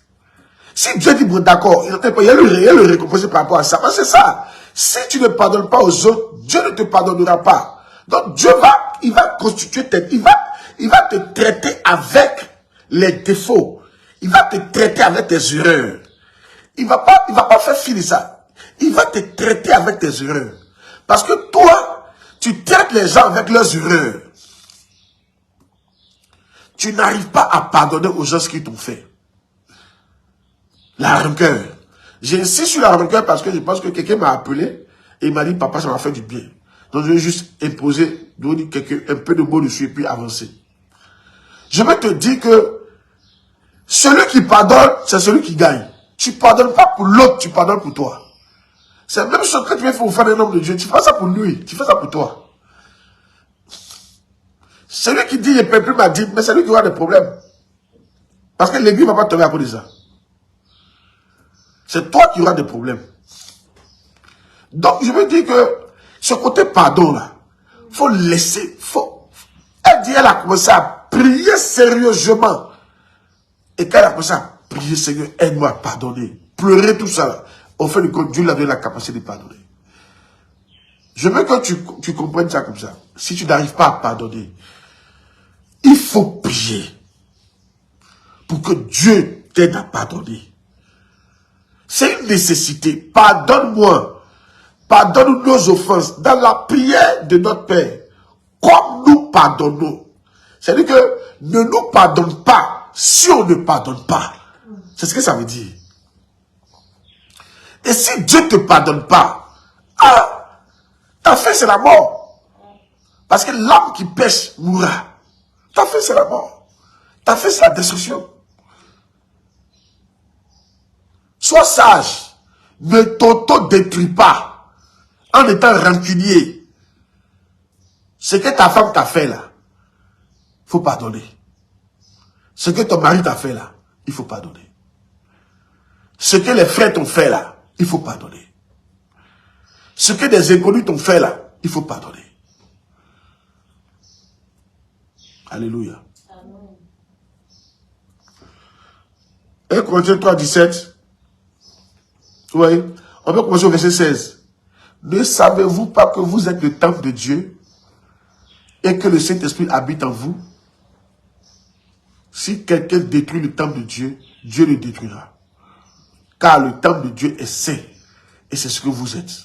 Si Dieu dit, bon d'accord, il y a le récompenser par rapport à ça. Parce que c'est ça. Si tu ne pardonnes pas aux autres, Dieu ne te pardonnera pas. Donc Dieu il va constituer il va te traiter avec les défauts. Il va te traiter avec tes erreurs. Il va pas faire fi de ça. Il va te traiter avec tes erreurs. Parce que toi, tu traites les gens avec leurs erreurs. Tu n'arrives pas à pardonner aux gens ce qu'ils t'ont fait. La rancœur, J'insiste sur la recueil parce que je pense que quelqu'un m'a appelé et il m'a dit, papa, ça m'a fait du bien. Donc je vais juste imposer, donner un peu de mots dessus et puis avancer. Je vais te dire que celui qui pardonne, c'est celui qui gagne. Tu ne pardonnes pas pour l'autre, tu pardonnes pour toi. C'est la même chose que tu veux faire un homme de Dieu. Tu fais ça pour lui, tu fais ça pour toi. Celui qui dit, je ne peux plus ma dîme, mais c'est lui qui aura des problèmes. Parce que l'église ne va pas tomber à cause de ça. C'est toi qui auras des problèmes. Donc, je veux dire que ce côté pardon là, il faut laisser, elle a commencé à prier sérieusement. Et quand elle a commencé à prier, Seigneur, aide-moi à pardonner. Pleurer tout ça là. Au fait du compte, Dieu lui a donné la capacité de pardonner. Je veux que tu comprennes ça comme ça. Si tu n'arrives pas à pardonner, il faut prier pour que Dieu t'aide à pardonner. C'est une nécessité. Pardonne-moi. Pardonne nos offenses dans la prière de notre Père. Comme nous pardonnons. C'est-à-dire que ne nous pardonne pas si on ne pardonne pas. C'est ce que ça veut dire. Et si Dieu ne te pardonne pas, ta fin c'est la mort. Parce que l'âme qui pêche mourra. Ta fin c'est la mort. Ta fin c'est la destruction. Sois sage. Ne t'auto-détruis pas en étant rancunier. Ce que ta femme t'a fait là, il faut pardonner. Ce que ton mari t'a fait là, il faut pardonner. Ce que les frères t'ont fait là, il faut pardonner. Ce que des inconnus t'ont fait là, il faut pardonner. Alléluia. Amen. 1 Corinthiens 3, 17. Vous voyez, on peut commencer au verset 16. Ne savez-vous pas que vous êtes le temple de Dieu et que le Saint-Esprit habite en vous? Si quelqu'un détruit le temple de Dieu, Dieu le détruira. Car le temple de Dieu est saint. Et c'est ce que vous êtes.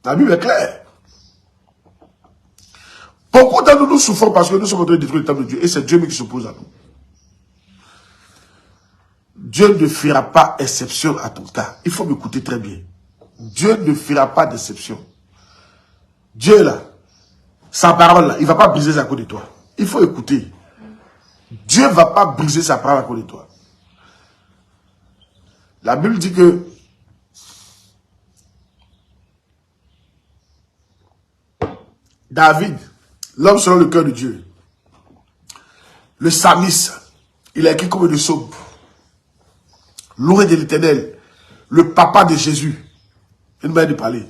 La Bible est claire. Beaucoup d'entre nous souffrons parce que nous sommes en train de détruire le temple de Dieu. Et c'est Dieu même qui s'oppose à nous. Dieu ne fera pas exception à ton cas. Il faut m'écouter très bien. Dieu ne fera pas d'exception. Dieu là, sa parole là, il ne va pas briser à cause de toi. Il faut écouter. Dieu ne va pas briser sa parole à cause de toi. La Bible dit que David, l'homme selon le cœur de Dieu, le psalmiste, il a écrit comme de psaume. Loué de l'Éternel, le papa de Jésus. Une manière de parler.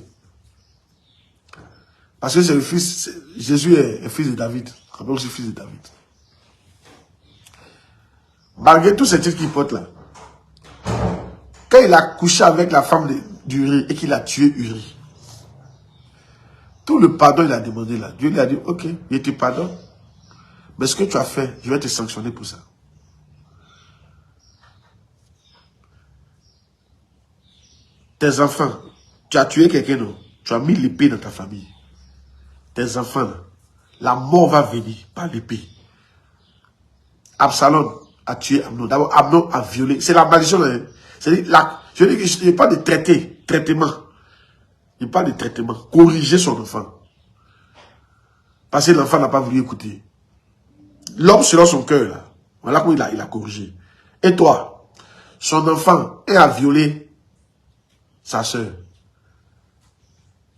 Parce que c'est le fils, Jésus est fils de David. Rappelez aussi fils de David. Malgré tous ces titres qu'il porte là, quand il a couché avec la femme d'Uri et qu'il a tué Uri, tout le pardon il a demandé là, Dieu lui a dit, ok, je te pardonne, mais ce que tu as fait, je vais te sanctionner pour ça. Tes enfants, tu as tué quelqu'un, non? Tu as mis l'épée dans ta famille. Tes enfants, la mort va venir par l'épée. Absalom a tué Amnon. D'abord, Amnon a violé. C'est la malédiction. Hein? Je dis que je ne parle pas de traitement. Il parle de traitement. Corriger son enfant. Parce que l'enfant n'a pas voulu écouter. L'homme selon son cœur, là. Voilà comment il a corrigé. Et toi, son enfant a violé sa soeur.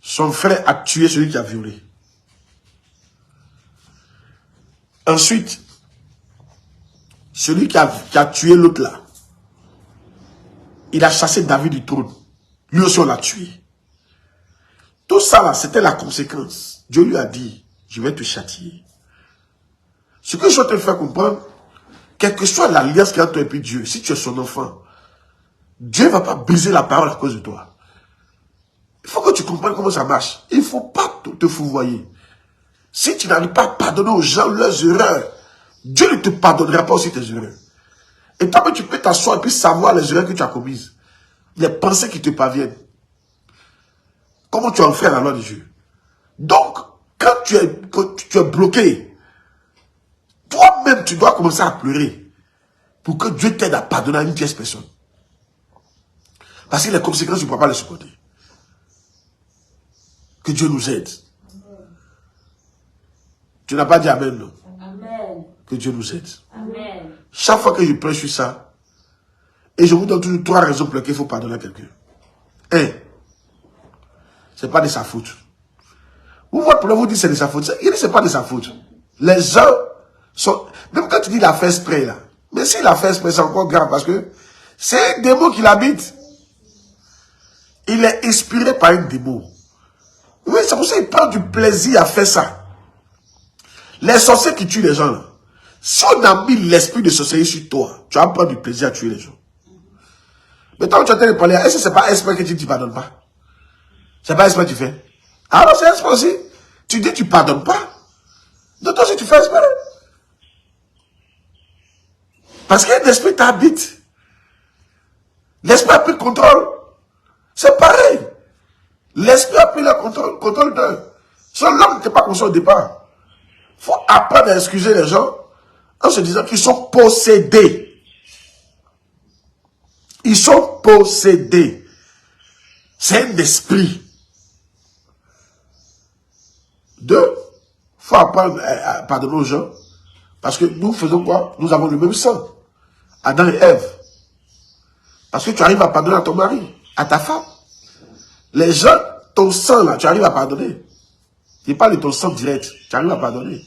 Son frère a tué celui qui a violé. Ensuite, celui qui a tué l'autre là, il a chassé David du trône. Lui aussi, on l'a tué. Tout ça là, c'était la conséquence. Dieu lui a dit, je vais te châtier. Ce que je vais te faire comprendre, quelle que soit l'alliance qu'il y a entre toi et puis Dieu, si tu es son enfant, Dieu ne va pas briser la parole à cause de toi. Il faut que tu comprennes comment ça marche. Il ne faut pas te fouvoyer. Si tu n'arrives pas à pardonner aux gens leurs erreurs, Dieu ne te pardonnera pas aussi tes erreurs. Et toi, tu peux t'asseoir et puis savoir les erreurs que tu as commises. Les pensées qui te parviennent. Comment tu enfreins la loi de Dieu. Donc, quand tu es bloqué, toi-même, tu dois commencer à pleurer pour que Dieu t'aide à pardonner à une tierce personne. Parce que les conséquences, tu ne pourras pas les supporter. Que Dieu nous aide. Tu n'as pas dit Amen, non? Amen. Que Dieu nous aide. Amen. Chaque fois que je prêche sur ça, et je vous donne toujours 3 raisons pour lesquelles il faut pardonner à quelqu'un. 1. Ce n'est pas de sa faute. Vous, votre problème, vous dites que c'est de sa faute. Il dit que ce n'est pas de sa faute. Les gens sont... Même quand tu dis qu'il a fait exprès, là. Mais s'il a fait exprès, c'est encore grave parce que c'est un démon qui l'habite. Il est inspiré par un démon. Oui, c'est pour ça qu'il prend du plaisir à faire ça. Les sorciers qui tuent les gens, là. Si on a mis l'esprit de sorcellerie sur toi, tu vas prendre du plaisir à tuer les gens. Mais tant que tu es en train de parler, est-ce que ce n'est pas exprès que tu ne pardonnes pas? C'est pas exprès que tu fais. Alors c'est exprès aussi. Tu dis que tu ne pardonnes pas. Donc toi aussi tu fais exprès. Parce que l'esprit t'habite. L'esprit a pris le contrôle. C'est pareil. L'esprit a pris le contrôle d'eux. L'homme n'était pas conscient au départ. Il faut apprendre à excuser les gens en se disant qu'ils sont possédés. Ils sont possédés. C'est un esprit. 2, il faut apprendre à pardonner aux gens. Parce que nous faisons quoi? Nous avons le même sang. Adam et Ève. Parce que tu arrives à pardonner à ton mari, à ta femme. Les gens, ton sang là, tu arrives à pardonner. Je parle de ton sang direct. Tu arrives à pardonner.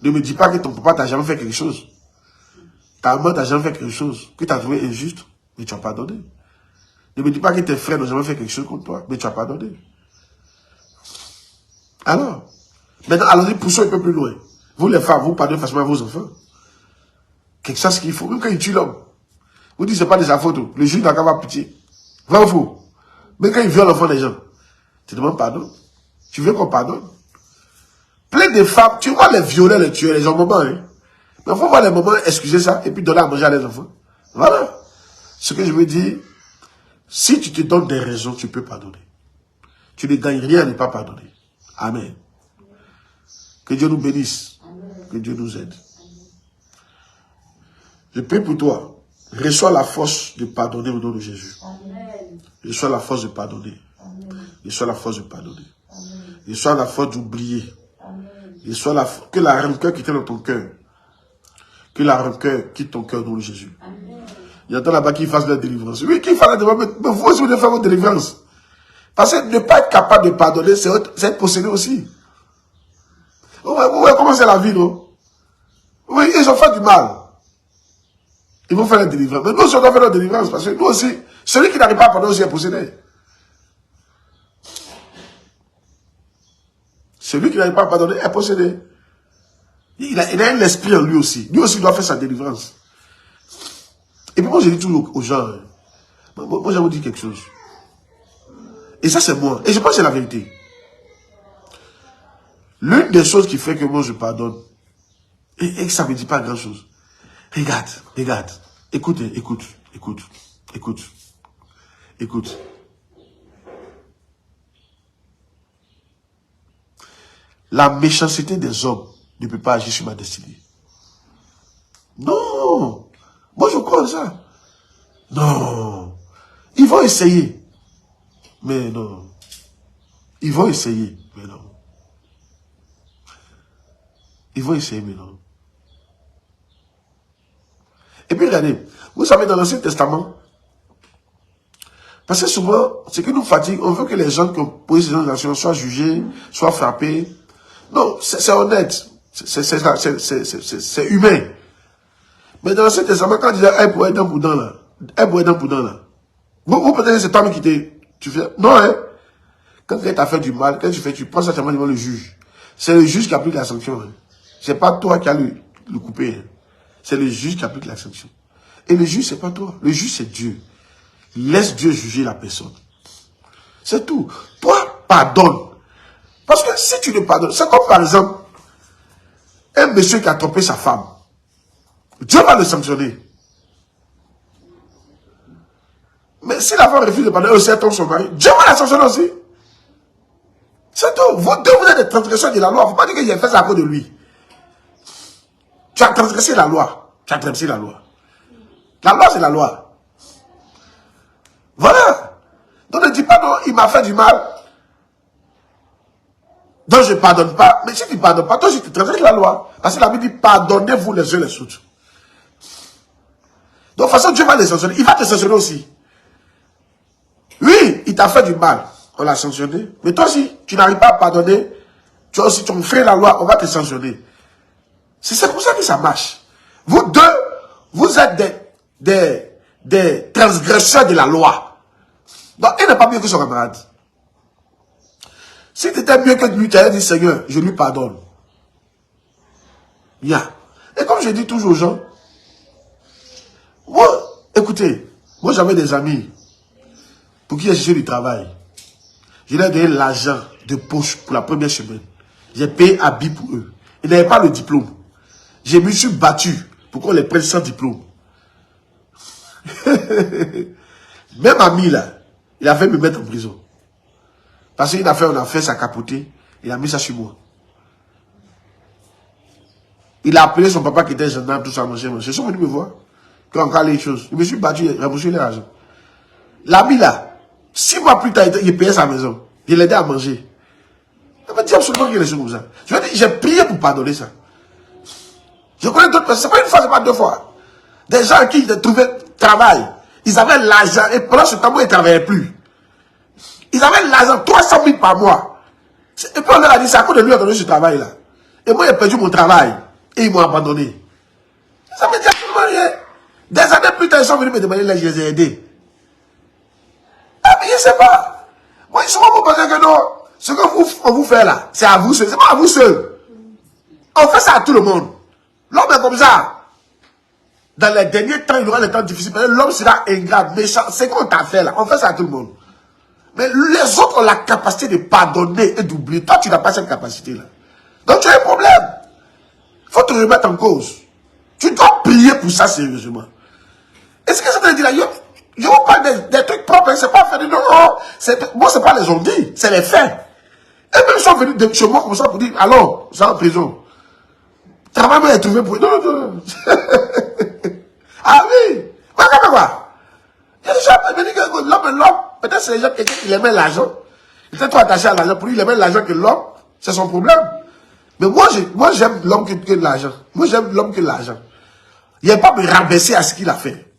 Ne me dis pas que ton papa t'a jamais fait quelque chose. Ta maman t'a jamais fait quelque chose. Que tu as trouvé injuste, mais tu as pardonné. Ne me dis pas que tes frères n'ont jamais fait quelque chose contre toi, mais tu as pardonné. Alors, maintenant, allons-y, poussons un peu plus loin. Vous les femmes, vous pardonnez facilement à vos enfants. Quelque chose qu'il faut, même quand ils tuent l'homme. Vous dites, c'est pas de sa faute. Le juge n'a qu'à avoir pitié. Vrai ou faux? Mais quand il viole l'enfant des gens, tu demandes pardon. Tu veux qu'on pardonne? Plein de femmes, tu vois les violer, les tuer, les gens moments, hein. Mais il faut voir les moments, excuser ça, et puis donner à manger à les enfants. Voilà. Ce que je veux dire, si tu te donnes des raisons, tu peux pardonner. Tu ne gagnes rien à ne pas pardonner. Amen. Que Dieu nous bénisse. Que Dieu nous aide. Je prie pour toi. Reçois la force de pardonner au nom de Jésus. Amen. Reçois la force de pardonner. Amen. Reçois la force de pardonner. Amen. Reçois la force d'oublier. Amen. Reçois que la rancœur qui était dans ton cœur. Que la rancœur quitte ton cœur au nom de Jésus. Amen. Il y a là-bas qui fasse la délivrance. Oui, qui fasse la délivrance. Mais vous aussi, vous devez faire votre délivrance. Parce que ne pas être capable de pardonner, c'est être possédé aussi. Vous voyez comment c'est la vie, non? Oui, ils ont fait du mal. Ils vont faire la délivrance. Mais nous aussi, on doit faire la délivrance. Parce que nous aussi, celui qui n'arrive pas à pardonner aussi est possédé. Celui qui n'arrive pas à pardonner est possédé. Il a un esprit en lui aussi. Lui aussi, il doit faire sa délivrance. Et puis moi, je dis toujours aux gens, moi, je vais vous dire quelque chose. Et ça, c'est moi. Et je pense que c'est la vérité. L'une des choses qui fait que moi, je pardonne, et que ça ne me dit pas grand-chose. Regarde, regarde. Écoute. La méchanceté des hommes ne peut pas agir sur ma destinée. Non. Moi, je crois en ça. Non. Ils vont essayer. Mais non. Ils vont essayer. Mais non. Ils vont essayer, mais non. Et puis regardez, vous savez, dans l'Ancien Testament, parce que souvent, ce qui nous fatigue, on veut que les gens qui ont posé ces actions soient jugés, soient frappés. Non, c'est honnête. C'est humain. Mais dans l'Ancien Testament, quand on disait un pour un boudin là, vous peut-être c'est toi qui tu fais. Non, hein. Quand tu as fait du mal, quand tu prends ça devant le juge. C'est le juge qui applique la sanction. Hein. C'est pas toi qui as le coupé. Hein. C'est le juge qui applique la sanction. Et le juge, c'est pas toi. Le juge, c'est Dieu. Laisse Dieu juger la personne. C'est tout. Toi, pardonne. Parce que si tu ne pardonnes, c'est comme par exemple, un monsieur qui a trompé sa femme. Dieu va le sanctionner. Mais si la femme refuse de pardonner aussi à son mari, Dieu va la sanctionner aussi. C'est tout. Vous êtes des transgresseurs de la loi. Il ne faut pas dire qu'il a fait ça à cause de lui. Tu as transgressé la loi. Tu as transgressé la loi. La loi, c'est la loi. Voilà. Donc ne dis pas non, il m'a fait du mal. Donc je ne pardonne pas. Mais si tu ne pardonnes pas, toi aussi tu transgresses la loi. Parce que la Bible dit pardonnez-vous les uns les autres. Donc de toute façon Dieu va les sanctionner. Il va te sanctionner aussi. Oui, il t'a fait du mal. On l'a sanctionné. Mais toi aussi, tu n'arrives pas à pardonner. Tu as aussi fait la loi, on va te sanctionner. C'est comme ça que ça marche. Vous deux, vous êtes des transgresseurs de la loi. Donc, il n'est pas mieux que son camarade. Si tu étais mieux que lui, tu allais dire, Seigneur, je lui pardonne. Bien. Et comme je dis toujours aux gens, moi, écoutez, moi j'avais des amis pour qui j'ai cherché du travail. Je leur ai donné l'argent de poche pour la première semaine. J'ai payé habit pour eux. Ils n'avaient pas le diplôme. Je me suis battu pour qu'on les prenne sans diplôme. Même ami là, il a fait me mettre en prison. Parce qu'il a fait une affaire, ça a capoté. Il a mis ça sur moi. Il a appelé son papa qui était gendarme, tout ça, manger. Ils sont venus me voir. Qui ont encore les choses. Je me suis battu, j'ai remboursé l'argent. L'ami là, 6 mois plus tard, il payait sa maison. Il l'aidait à manger. Il m'a dit absolument qu'il y a des choses comme ça. Je veux dire, j'ai prié pour pardonner ça. Je connais d'autres personnes, c'est pas une fois, c'est pas 2 fois. Des gens qui trouvaient travail. Ils avaient l'argent et pendant ce temps, moi, ils ne travaillaient plus. Ils avaient l'argent, 300 000 par mois. Et puis on leur a dit, c'est à cause de lui, on a donné ce travail-là. Et moi, j'ai perdu mon travail. Et ils m'ont abandonné. Ça veut dire absolument rien. Des années plus tard, ils sont venus me demander, là, je les ai aidés. Ah, mais je ne sais pas. Moi, souvent, vous pensez que non, ce que vous fait là, c'est à vous seul. C'est pas à vous seul. On fait ça à tout le monde. L'homme est comme ça. Dans les derniers temps, il y aura des temps difficiles. L'homme sera ingrat, méchant. C'est qu'on t'a fait là. On fait ça à tout le monde. Mais les autres ont la capacité de pardonner et d'oublier. Toi, tu n'as pas cette capacité-là. Donc, tu as un problème. Il faut te remettre en cause. Tu dois prier pour ça sérieusement. Est-ce que ça te dit là, je vous parle des trucs propres, hein, c'est pas fait de non, moi, c'est pas les ont dit, c'est les faits. Et même ils sont venus de chez moi comme ça pour dire, alors, c'est en prison. Travail est trouvé pour. Non. Ah oui, quoi. Il y a des gens qui disent que l'homme, peut-être c'est les gens qui aimaient l'argent. Ils étaient trop attachés à l'argent. Pour lui, il aimait l'argent que l'homme, c'est son problème. Mais moi j'aime l'homme que l'argent. Moi, j'aime l'homme que l'argent. Il n'y a pas me rabaisser à ce qu'il a fait.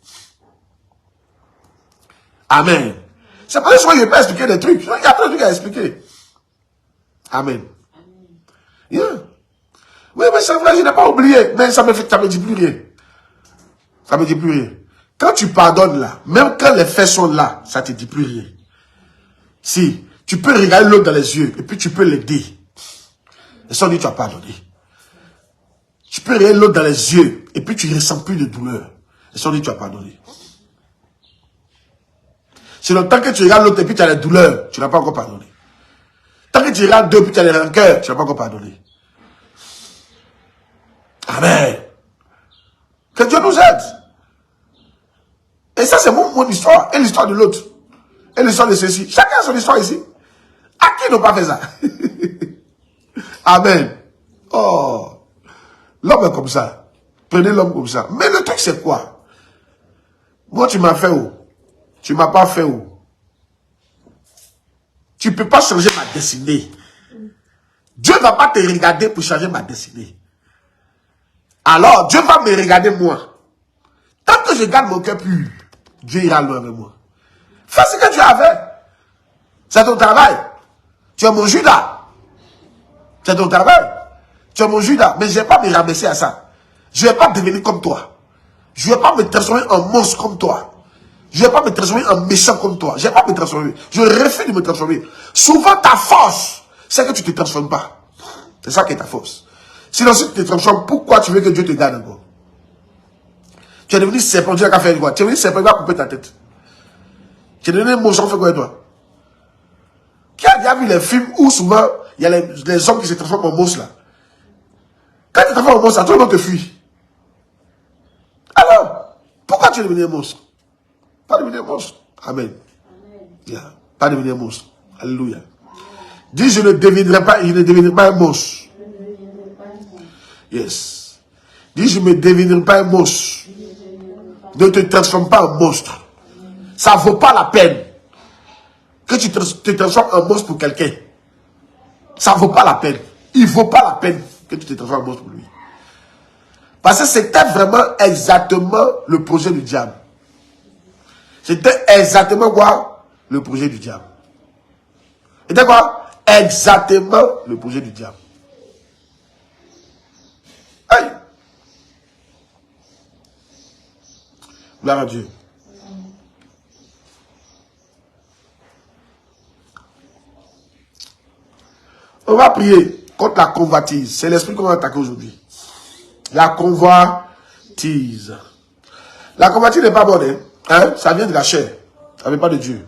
Amen. C'est pour ça que je ne vais pas expliquer des trucs. Il y a plein de trucs à expliquer. Amen. Yeah. Oui, mais c'est vrai, je n'ai pas oublié. Mais ça me dit plus rien. Ça me dit plus rien. Quand tu pardonnes là, même quand les faits sont là, ça ne te dit plus rien. Si, tu peux regarder l'autre dans les yeux et puis tu peux l'aider. Et sans dire tu as pardonné. Tu peux regarder l'autre dans les yeux et puis tu ne ressens plus de douleur. Et sans dire tu as pardonné. Sinon, tant que tu regardes l'autre et puis tu as la douleur, tu n'as pas encore pardonné. Tant que tu regardes deux et puis tu as les rancœurs, tu n'as pas encore pardonné. Amen. Que Dieu nous aide. Et ça, c'est mon histoire et l'histoire de l'autre. Et l'histoire de ceci. Chacun a son histoire ici. À qui n'ont pas fait ça? Amen. Oh. L'homme est comme ça. Prenez l'homme comme ça. Mais le truc, c'est quoi? Moi, tu m'as fait où? Tu ne m'as pas fait où? Tu ne peux pas changer ma destinée. Dieu ne va pas te regarder pour changer ma destinée. Alors, Dieu va me regarder moi. Tant que je garde mon cœur pur, Dieu ira loin avec moi. Fais ce que tu as fait. C'est ton travail. Tu es mon Judas. C'est ton travail. Tu es mon Judas. Mais je ne vais pas me rabaisser à ça. Je ne vais pas devenir comme toi. Je ne vais pas me transformer en monstre comme toi. Je ne vais pas me transformer en méchant comme toi. Je ne vais pas me transformer. Je refuse de me transformer. Souvent, ta force, c'est que tu ne te transformes pas. C'est ça qui est ta force. Sinon, si tu te transformes, pourquoi tu veux que Dieu te garde encore? Tu es devenu serpent, Dieu a fait quoi? Tu es devenu serpent, il va couper ta tête. Tu es devenu monstre, fait quoi toi? Qui a déjà vu les films où souvent, il y a les hommes qui se transforment en monstres là? Quand tu te transformes en monstre, tout le monde te fuit. Alors, pourquoi tu es devenu un monstre? Pas devenir un monstre. Amen. Yeah. Pas devenir un monstre. Alléluia. Dis, je ne deviendrai pas un monstre. Yes. Dis, je ne deviendrai pas un monstre. Ne te transforme pas en monstre. Ça ne vaut pas la peine que tu te transformes en monstre pour quelqu'un. Ça ne vaut pas la peine. Il ne vaut pas la peine que tu te transformes en monstre pour lui. Parce que c'était vraiment exactement le projet du diable. C'était exactement quoi? Le projet du diable. C'était quoi? Exactement le projet du diable. Aïe! Gloire à Dieu. On va prier contre la convoitise. C'est l'esprit qu'on va attaquer aujourd'hui. La convoitise. La convoitise n'est pas bonne. Hein? Ça vient de la chair. Ça ne vient pas de Dieu.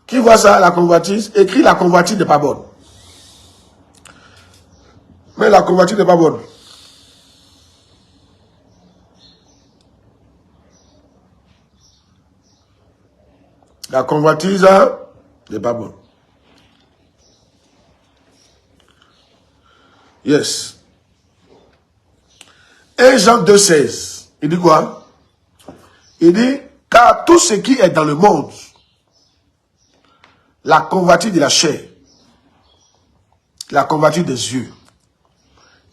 Qui voit ça, la convoitise? Écrit la convoitise n'est pas bonne. Mais la convoitise n'est pas bonne. La convoitise n'est pas bonne. Yes. 1 Jean 2,16. Il dit quoi? Il dit, car tout ce qui est dans le monde, la convoitise de la chair, la convoitise des yeux,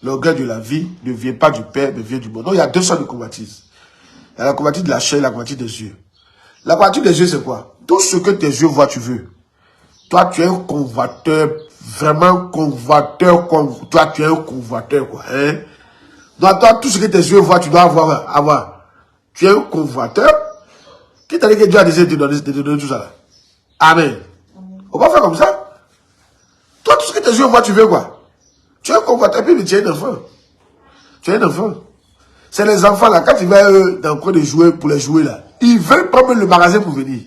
l'orgueil de la vie ne vient pas du Père, mais vient du monde. Donc il y a deux sortes de convoitises. Il y a la convoitise de la chair et la convoitise des yeux. La convoitise des yeux, c'est quoi? Tout ce que tes yeux voient, tu veux. Toi, tu es un convoiteur, vraiment convoiteur, toi, tu es un convoiteur, quoi. Hein? Donc, toi, tout ce que tes yeux voient, tu dois avoir. Tu es un convoiteur. Qui t'a dit que Dieu a décidé de te donner tout ça là? Amen. On va faire comme ça. Toi, tout ce que tes yeux voient, tu veux quoi? Tu es un convoiteur, puis tu es un enfant. Tu es un enfant. C'est les enfants là, quand ils vont dans le coin de jouer, pour les jouer là, ils veulent prendre le magasin pour venir.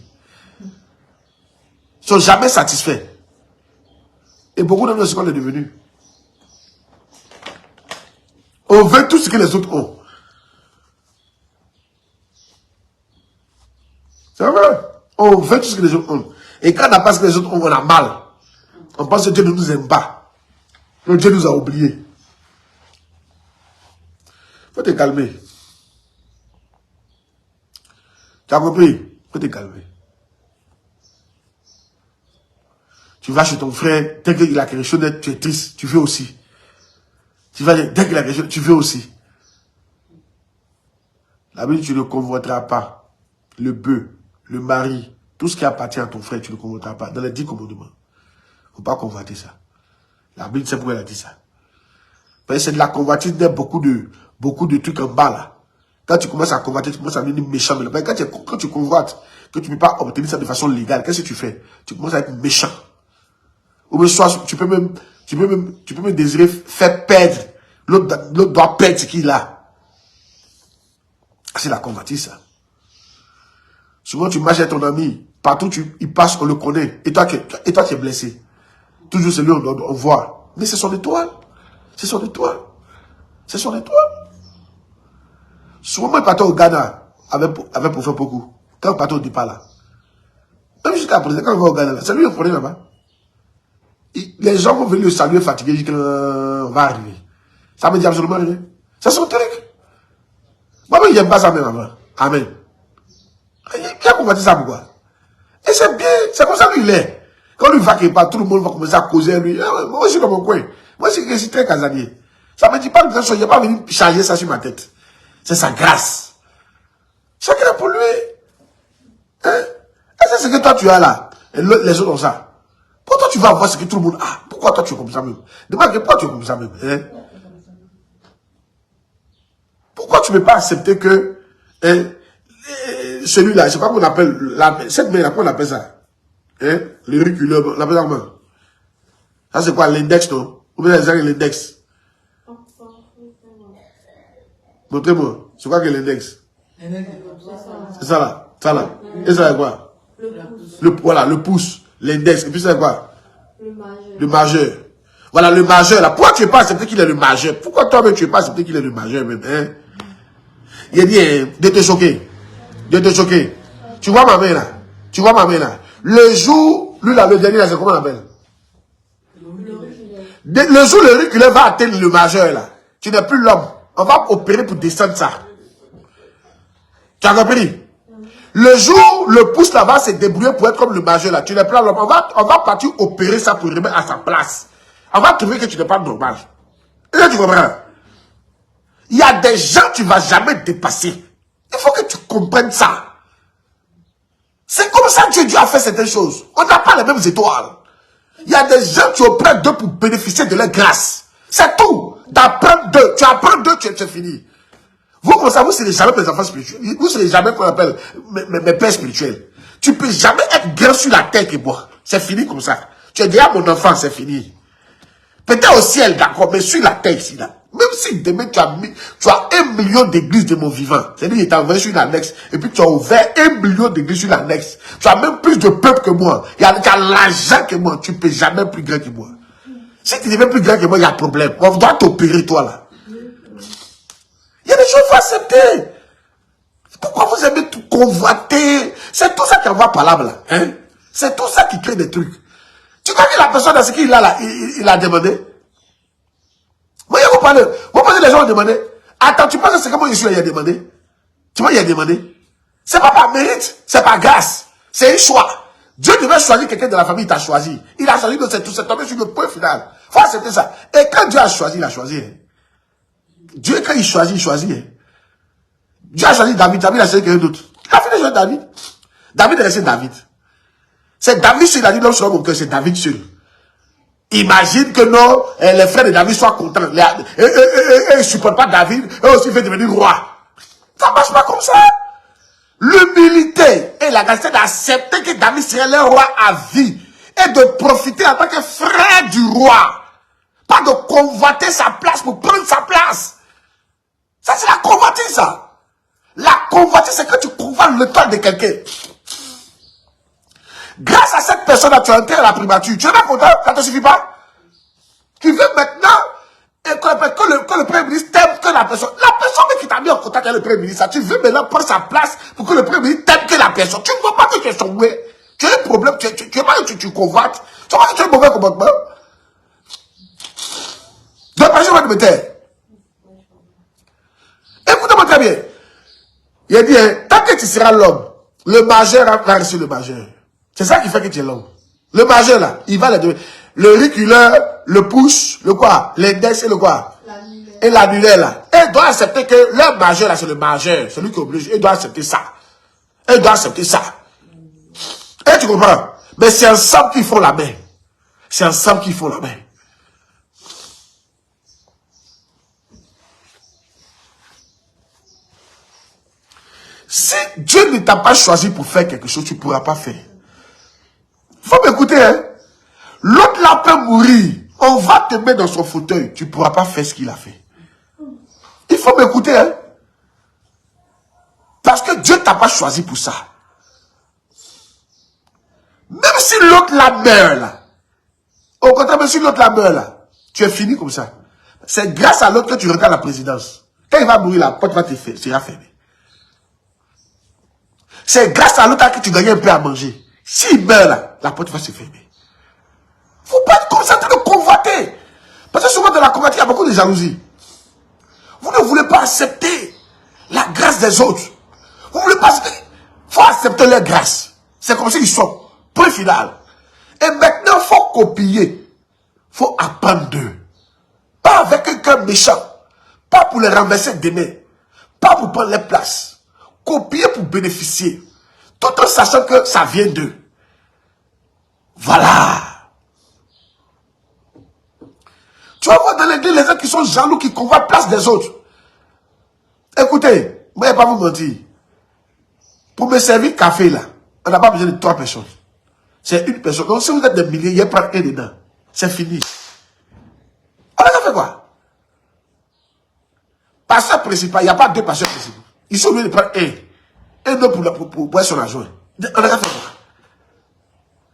Ils ne sont jamais satisfaits. Et beaucoup d'hommes de ce qu'on est devenu. On veut tout ce que les autres ont. C'est vrai. On veut tout ce que les autres ont. Et quand on n'a pas ce que les autres ont, on a mal. On pense que Dieu ne nous aime pas. Que Dieu nous a oubliés. Il faut te calmer. Tu as compris? Il faut te calmer. Tu vas chez ton frère, dès qu'il a quelque chose, tu es triste, tu veux aussi. Tu vas dire, dès qu'il a quelque chose, tu veux aussi. La Bible, tu ne convoiteras pas le bœuf, le mari, tout ce qui appartient à ton frère, tu ne le convoiteras pas. Dans les 10 commandements. Il ne faut pas convoiter ça. La Bible sait pourquoi elle a dit ça. Parce que c'est de la convoitise de beaucoup de trucs en bas là. Quand tu commences à convoiter, tu commences à devenir méchant. Mais quand tu convoites, que tu ne peux pas obtenir ça de façon légale, qu'est-ce que tu fais? Tu commences à être méchant. Ou bien soit, tu peux même désirer faire perdre. L'autre doit perdre ce qu'il a. C'est la convoitise, ça. Souvent, tu marches avec ton ami. Partout il passe, on le connaît. Et toi, tu es blessé. Toujours c'est lui, on voit. Mais c'est son étoile. C'est son étoile. C'est son étoile. Souvent, moi, je partais au Ghana avec pour faire beaucoup. Quand on partait au départ là. Même jusqu'à présent, quand on va au Ghana, c'est lui qui prenait là-bas. Les gens vont venir le saluer fatigué, ils disent qu'on va arriver. Ça me dit absolument rien. C'est son truc. Moi-même, il n'aime pas ça même avant. Amen. Il a combattu ça pourquoi? Et c'est bien, c'est comme ça qu'il est. Quand lui va quelque part, tout le monde va commencer à causer à lui. Moi, je suis dans mon coin. Moi, je suis très casanier. Ça ne me dit pas que je n'ai pas venu charger ça sur ma tête. C'est sa grâce. Chacun a pour lui. Hein? Et c'est ce que toi tu as là. Et les autres ont ça. Pourquoi toi tu vas avoir ce que tout le monde a? Pourquoi toi tu es comme ça même? Demande pourquoi tu es comme ça même. Hein? Pourquoi tu ne peux pas accepter que celui-là, je ne sais pas comment on appelle, cette main-là, comment on appelle ça? Hein? Le reculeur, on appelle ça comment? Ça c'est quoi? L'index, non? Ou bien l'index? Montrez-moi. C'est quoi que l'index? C'est ça là. Ça là. Et ça c'est quoi? Voilà, le pouce. L'index. Et puis c'est quoi? Le majeur. Voilà, le majeur là. Pourquoi tu n'es pas accepté qu'il est le majeur? Pourquoi toi-même tu n'es pas accepté qu'il est le majeur même? Hein? Il a dit, de te choquer. De te choquer. Tu vois ma main là? Tu vois ma main là? Le jour, lui là, le dernier là, c'est comment on appelle? Le jour où le reculeur va atteindre le majeur là, tu n'es plus l'homme. On va opérer pour descendre ça. Tu as compris? Le jour, le pouce là va se débrouiller pour être comme le majeur là. Tu n'es pas là. On va partir opérer ça pour remettre à sa place. On va trouver que tu n'es pas normal. Et là, tu comprends? Il y a des gens que tu ne vas jamais dépasser. Il faut que tu comprennes ça. C'est comme ça que Dieu a fait certaines choses. On n'a pas les mêmes étoiles. Il y a des gens qui apprennent d'eux pour bénéficier de leur grâce. C'est tout. D'apprendre d'eux. Tu apprends d'eux, c'est fini. Vous, comme ça, vous ne serez jamais mes enfants spirituels. Vous ne serez jamais, qu'on appelle, mes pères spirituels. Tu ne peux jamais être grand sur la terre que moi. C'est fini comme ça. Tu es déjà mon enfant, c'est fini. Peut-être au ciel, d'accord, mais sur la terre ici, là. Même si demain tu as 1 million d'églises de mon vivant. C'est-à-dire qu'il t'a envoyé sur l'annexe. Et puis tu as ouvert 1 million d'églises sur l'annexe. Tu as même plus de peuple que moi. Il y a l'argent que moi. Tu ne peux jamais plus grand que moi. Si tu deviens plus grand que moi, il y a un problème. On doit t'opérer, toi, là. Il y a des choses qu'il faut accepter. Pourquoi vous aimez tout convoiter? C'est tout ça qui envoie par là. Hein? C'est tout ça qui crée des trucs. Tu crois que la personne dans ce qu'il a là, il a demandé? Voyez, vous parlez, les gens ont demandé. Attends, tu penses que c'est comment Jésus a demandé? Tu vois, il a demandé. C'est pas par mérite, c'est par grâce. C'est un choix. Dieu devait choisir quelqu'un de la famille, il t'a choisi. Il a choisi, c'est tout, c'est tombé sur le point final. Faut accepter ça. Et quand Dieu a choisi, il a choisi. Hein. Dieu, quand il choisit, il choisit. Hein. Dieu a choisi David, David a choisi quelqu'un d'autre. Il a fait choisir David. David est resté David. C'est David seul, il a dit l'homme selon mon cœur, c'est David seul. Imagine que non, les frères de David soient contents. Ils ne supportent pas David, eux aussi veulent devenir roi. Ça ne marche pas comme ça. L'humilité et la grâce d'accepter que David serait le roi à vie et de profiter en tant que frère du roi. Pas de convoiter sa place pour prendre sa place. Ça, c'est la convoitise, ça. La convoitise, c'est que tu convoites le temps de quelqu'un. Grâce à cette personne-là, tu as entré à la primature. Tu n'es pas content? Ça ne te suffit pas? Tu veux maintenant que le Premier ministre t'aime que la personne qui t'a mis en contact avec le Premier ministre, tu veux maintenant prendre sa place pour que le Premier ministre t'aime que la personne. Tu ne vois pas que tu es sauvé. Tu as un problème, tu veux pas que tu convoites. Tu vois que tu as un mauvais comportement. Donc, pas je vais te mettre. Écoutez-moi très bien. Il a dit, hein, tant que tu seras l'homme, le majeur va rester le majeur. C'est ça qui fait que tu es l'homme. Le majeur, là, il va les donner. Le reculeur, le push, le quoi? L'index et le quoi? Et l'annulaire, là. Et il doit accepter que le majeur, là, c'est le majeur. C'est lui qui oblige. Il doit accepter ça. Il doit accepter ça. Et tu comprends? Mais c'est ensemble qu'ils font la main. C'est ensemble qu'ils font la main. Si Dieu ne t'a pas choisi pour faire quelque chose, tu ne pourras pas faire. Faut m'écouter, hein. L'autre là peut mourir. On va te mettre dans son fauteuil. Tu ne pourras pas faire ce qu'il a fait. Il faut m'écouter, hein. Parce que Dieu ne t'a pas choisi pour ça. Même si l'autre là meurt là. Au contraire, même si l'autre là meurt là. Tu es fini comme ça. C'est grâce à l'autre que tu rentres à la présidence. Quand il va mourir, la porte sera fermée. C'est grâce à l'autre que tu gagnes un peu à manger. S'il meurt là, la porte va se fermer. Il ne faut pas être concentré de convoiter. Parce que souvent dans la convoitise, il y a beaucoup de jalousie. Vous ne voulez pas accepter la grâce des autres. Vous ne voulez pas accepter. Il faut accepter leur grâce. C'est comme ça qu'ils sont. Point final. Et maintenant, il faut copier. Il faut apprendre d'eux. Pas avec un cœur méchant. Pas pour les renverser demain. Pas pour prendre les places. Copier pour bénéficier. Tout en sachant que ça vient d'eux. Voilà. Tu vas voir dans l'église les gens qui sont jaloux, qui convoitent place des autres. Écoutez, moi je ne vais pas vous mentir. Pour me servir café là, on n'a pas besoin de 3 personnes. C'est une personne. Donc si vous êtes des milliers, il y a pas un dedans. C'est fini. On a fait quoi? Pasteur principal, il n'y a pas 2 pasteurs principaux. Ils sont obligés de prendre un autre pour boire son adjoint. On a fait quoi?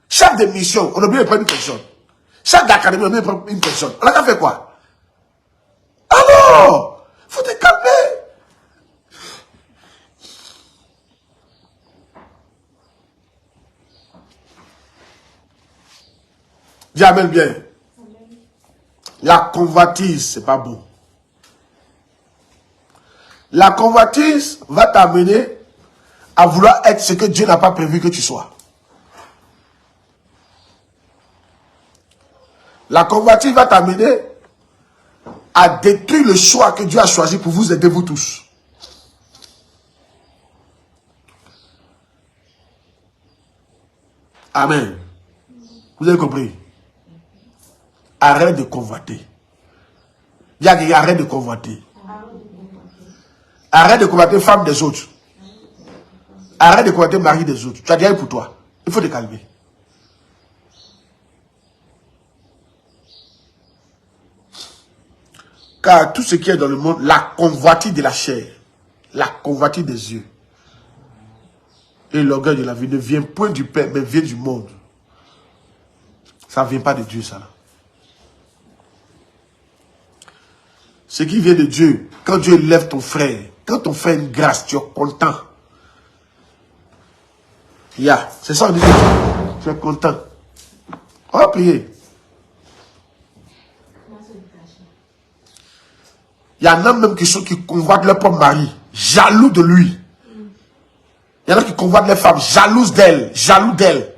Chef de mission, on a oublié de prendre une personne. Chef d'académie, on a oublié de prendre une personne. On a fait quoi? Alors, il faut te calmer. Dis amen bien. La convoitise, c'est pas bon. La convoitise va t'amener à vouloir être ce que Dieu n'a pas prévu que tu sois. La convoitise va t'amener à détruire le choix que Dieu a choisi pour vous aider vous tous. Amen. Vous avez compris? Arrête de convoiter. Arrête de convoiter. Arrête de convoiter femme des autres. Arrête de convoiter mari des autres. Tu as déjà eu pour toi. Il faut te calmer. Car tout ce qui est dans le monde, la convoitise de la chair, la convoitise des yeux et l'orgueil de la vie ne vient point du Père, mais vient du monde. Ça ne vient pas de Dieu, ça. Ce qui vient de Dieu, quand Dieu lève ton frère, quand ton frère a une grâce, tu es content. C'est ça, on dit, tu es content. On va prier. Il y en a même qui convoitent leur propre mari, jaloux de lui. Il y en a qui convoitent les femmes, jalouses d'elle, jaloux d'elle.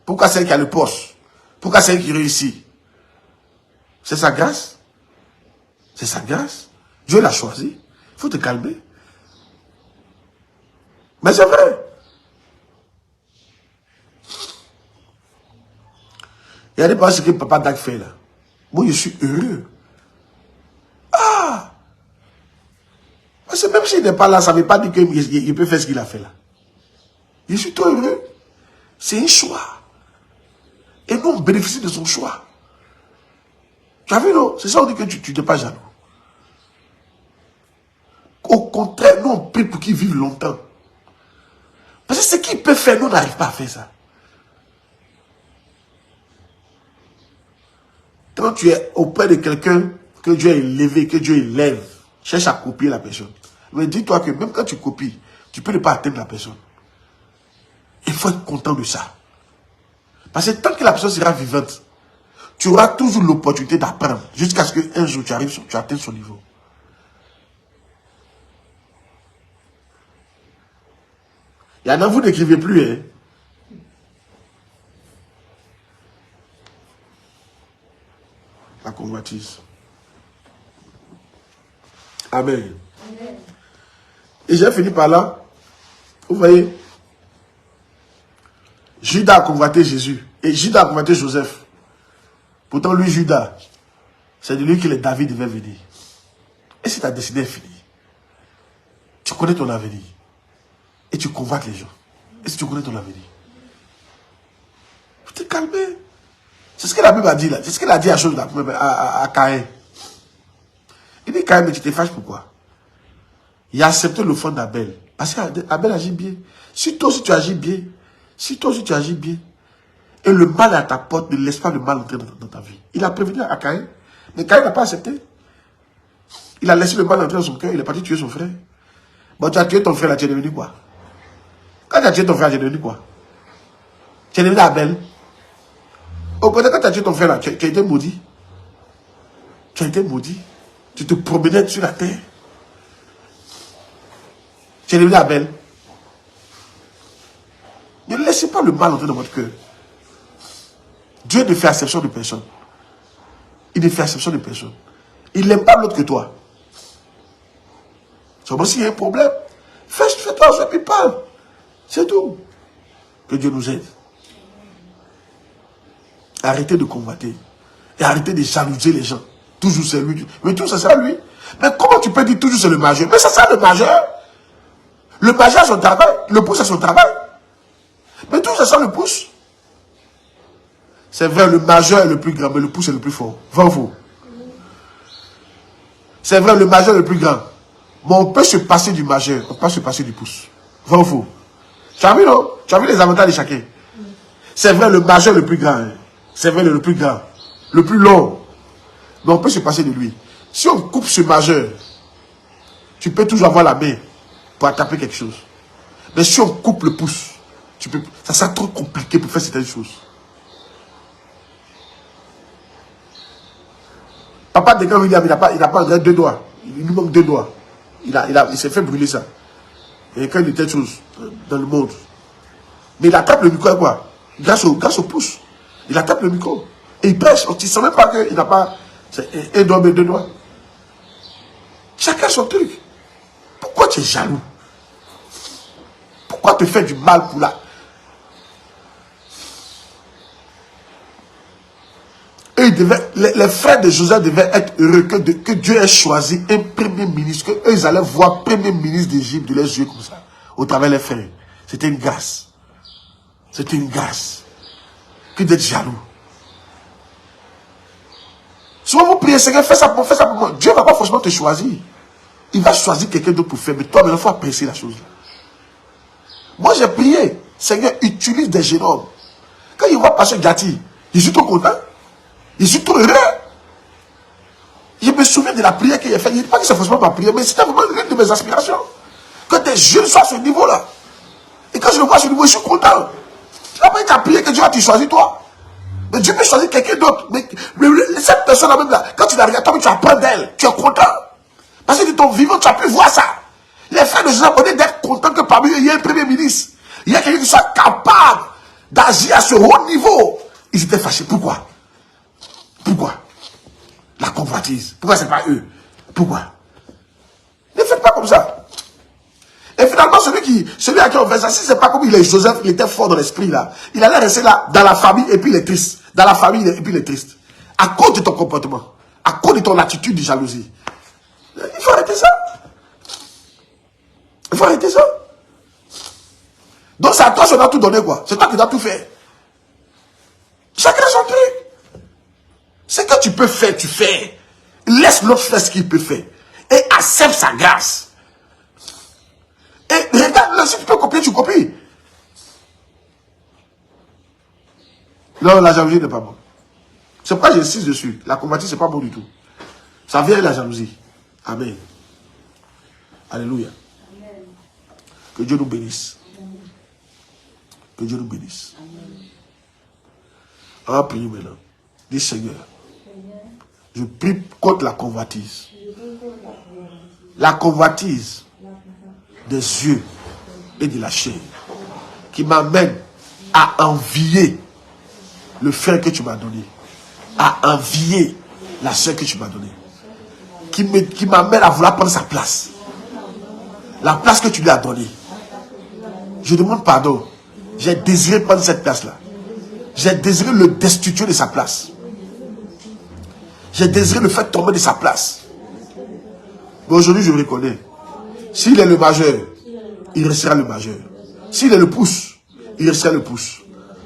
Pourquoi c'est elle qui a le poste? Pourquoi c'est elle qui réussit? C'est sa grâce. C'est sa grâce. Dieu l'a choisi. Il faut te calmer. Mais c'est vrai. Il y a des paroles que papa Dag fait là. Moi, je suis heureux. Ah! Parce que même s'il n'est pas là, ça ne veut pas dire qu'il peut faire ce qu'il a fait là. Je suis trop heureux. C'est un choix. Et nous, on bénéficie de son choix. Tu as vu, non? C'est ça, on dit que tu n'es pas jaloux. Au contraire, nous, on prie pour qu'il vive longtemps. Parce que ce qu'il peut faire, nous, on n'arrive pas à faire ça. Quand tu es auprès de quelqu'un que Dieu a élevé, que Dieu élève, cherche à copier la personne. Mais dis-toi que même quand tu copies, tu peux ne pas atteindre la personne. Il faut être content de ça. Parce que tant que la personne sera vivante, tu auras toujours l'opportunité d'apprendre jusqu'à ce qu'un jour tu atteignes son niveau. Il y en a, vous n'écrivez plus, hein. La convoitise. Amen. Amen. Et j'ai fini par là. Vous voyez, Judas a convoité Jésus. Et Judas a convoité Joseph. Pourtant, lui, Judas, c'est de lui que les David devaient venir. Et si ta destinée est finie, tu connais ton avenir. Et tu convoites les gens. Et si tu connais ton avenir, faut te calmer. C'est ce que la Bible a dit là. C'est ce qu'elle a dit à Caïn. Il dit, Caïn, mais tu te fâches pourquoi? Il a accepté l'offrande d'Abel. Parce qu'Abel agit bien. Si toi aussi tu agis bien, et le mal est à ta porte, ne laisse pas le mal entrer dans ta vie. Il a prévenu à Caïn. Mais Caïn n'a pas accepté. Il a laissé le mal entrer dans son cœur. Il est parti tuer son frère. Bon, tu as tué ton frère là, tu es devenu quoi? Quand tu as tué ton frère, tu es devenu quoi? Tu es devenu Abel. Au contraire, quand tu as tué ton frère là, tu as été maudit. Tu as été maudit. Tu te promenais sur la terre. Tu es devenu Abel. Ne laissez pas le mal entrer dans votre cœur. Dieu ne fait exception de personne. Il ne fait exception de personne. Il n'aime pas l'autre que toi. Seulement s'il y a un problème, fais-toi, et puis parle. C'est tout. Que Dieu nous aide. Arrêtez de convoiter. Et arrêtez de jalouser les gens. Toujours c'est lui. Mais tout ça, c'est à lui. Mais comment tu peux dire toujours c'est le majeur? Mais ça, c'est le majeur. Le majeur a son travail. Le pouce a son travail. Mais tout ça, c'est le pouce. C'est vrai, le majeur est le plus grand, mais le pouce est le plus fort. Vrai ou faux? C'est vrai, le majeur est le plus grand. Mais on peut se passer du majeur. On peut se passer du pouce. Vrai ou faux? Tu as vu, non? Tu as vu les avantages de chacun? C'est vrai, le majeur est le plus grand. C'est vrai, le plus grand. Le plus long. Mais on peut se passer de lui. Si on coupe ce majeur, tu peux toujours avoir la main pour attraper quelque chose. Mais si on coupe le pouce, ça sera trop compliqué pour faire certaines choses. Papa, il n'a pas deux doigts. Il lui manque 2 doigts. Il s'est fait brûler ça. Et quand il était chose dans le monde. Mais il attrape le micro et quoi? Grâce au pouce. Il attrape le micro. Et il prêche. Tu ne sens même pas qu'il n'a pas un doigt et 2 doigts. Chacun son truc. Pourquoi tu es jaloux? Pourquoi te faire du mal pour la... Et les frères de Joseph devaient être heureux que Dieu ait choisi un premier ministre, qu'eux ils allaient voir premier ministre d'Égypte de leurs yeux comme ça, au travers les frères. C'était une grâce. C'était une grâce. Que d'être jaloux. Souvent vous priez, Seigneur, fais ça pour moi. Dieu ne va pas forcément te choisir. Il va choisir quelqu'un d'autre pour faire. Mais toi, il faut apprécier la chose là. Moi, j'ai prié. Seigneur, utilise des jeunes hommes. Quand il voit Pasteur Gatti, je suis trop content. Je suis trop heureux. Je me souviens de la prière qu'il a faite. Je ne dis pas que c'est forcément ma prière, mais c'était vraiment l'une de mes aspirations. Que des jeunes soient à ce niveau-là. Et quand je le vois à ce niveau, je suis content. Tu n'as pas été à prier que Dieu a choisi toi. Mais Dieu peut choisir quelqu'un d'autre. Mais cette personne-là même là, quand tu la regardes, toi, tu apprends d'elle. Tu es content. Parce que de ton vivant, tu as pu voir ça. Les frères de Joseph, on est d'être contents que parmi eux, il y ait un premier ministre. Il y a quelqu'un qui soit capable d'agir à ce haut niveau. Ils étaient fâchés. Pourquoi? Pourquoi? La convoitise. Pourquoi c'est pas eux? Pourquoi? Ne faites pas comme ça. Et finalement, celui à qui on fait ça, si c'est pas comme il est Joseph, il était fort dans l'esprit là. Il allait rester là, dans la famille, et puis il est triste. Dans la famille, et puis il est triste. À cause de ton comportement. À cause de ton attitude de jalousie. Il faut arrêter ça. Il faut arrêter ça. Donc c'est à toi, je dois tout donner quoi. C'est toi qui dois tout faire. Chacun son truc. Ce que tu peux faire, tu fais. Laisse l'autre faire ce qu'il peut faire. Et accepte sa grâce. Et regarde, si tu peux copier, tu copies. Non, la jalousie n'est pas bonne. C'est pourquoi j'insiste dessus. La convoitise, c'est pas bon du tout. Ça vient de la jalousie. Amen. Alléluia. Amen. Que Dieu nous bénisse. Amen. Que Dieu nous bénisse. Amen. On va prier maintenant. Dis Seigneur, je prie contre la convoitise. La convoitise des yeux et de la chair qui m'amène à envier le frère que tu m'as donné, à envier la soeur que tu m'as donnée, qui m'amène à vouloir prendre sa place, la place que tu lui as donnée. Je demande pardon. J'ai désiré prendre cette place-là. J'ai désiré le destituer de sa place. J'ai désiré le faire tomber de sa place. Mais aujourd'hui, je reconnais. S'il est le majeur, il restera le majeur. S'il est le pouce, il restera le pouce.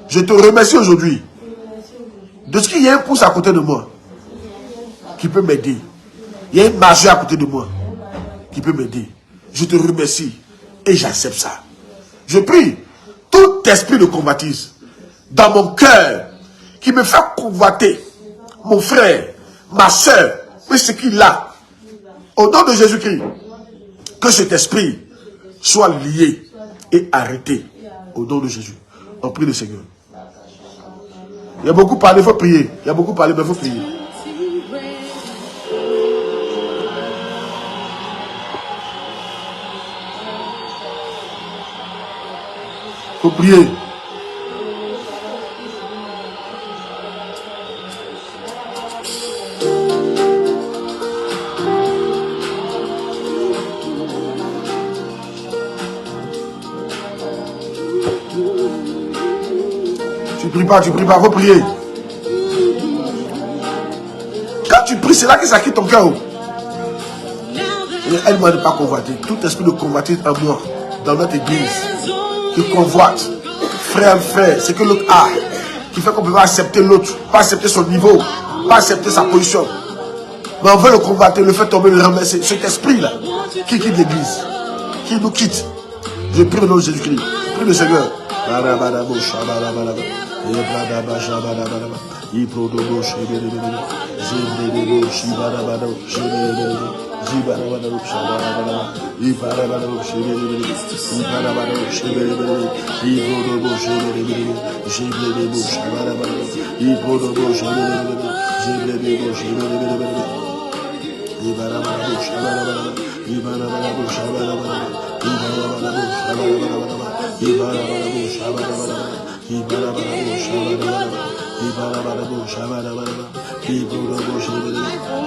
Je te remercie aujourd'hui de ce qu'il y a un pouce à côté de moi qui peut m'aider. Il y a un majeur à côté de moi qui peut m'aider. Je te remercie et j'accepte ça. Je prie tout esprit de convoitise dans mon cœur qui me fait convoiter mon frère, ma soeur, mais ce qu'il a. Au nom de Jésus-Christ, que cet esprit soit lié et arrêté. Au nom de Jésus. On prie le Seigneur. Il y a beaucoup parlé, il faut prier. Il y a beaucoup parlé, mais il faut prier. Il faut prier. Tu pries pas, il faut prier. Quand tu pries, c'est là que ça quitte ton cœur. Aide-moi à ne pas convoiter. Tout esprit de convoitise en moi, dans notre église, qui convoite, frère, c'est que l'autre a, qui fait qu'on ne peut pas accepter l'autre, pas accepter son niveau, pas accepter sa position. Mais on veut le convoiter, le faire tomber, le renverser. Cet esprit-là, qui quitte l'église, qui nous quitte. Je prie au nom de Jésus-Christ. Je prie le Seigneur.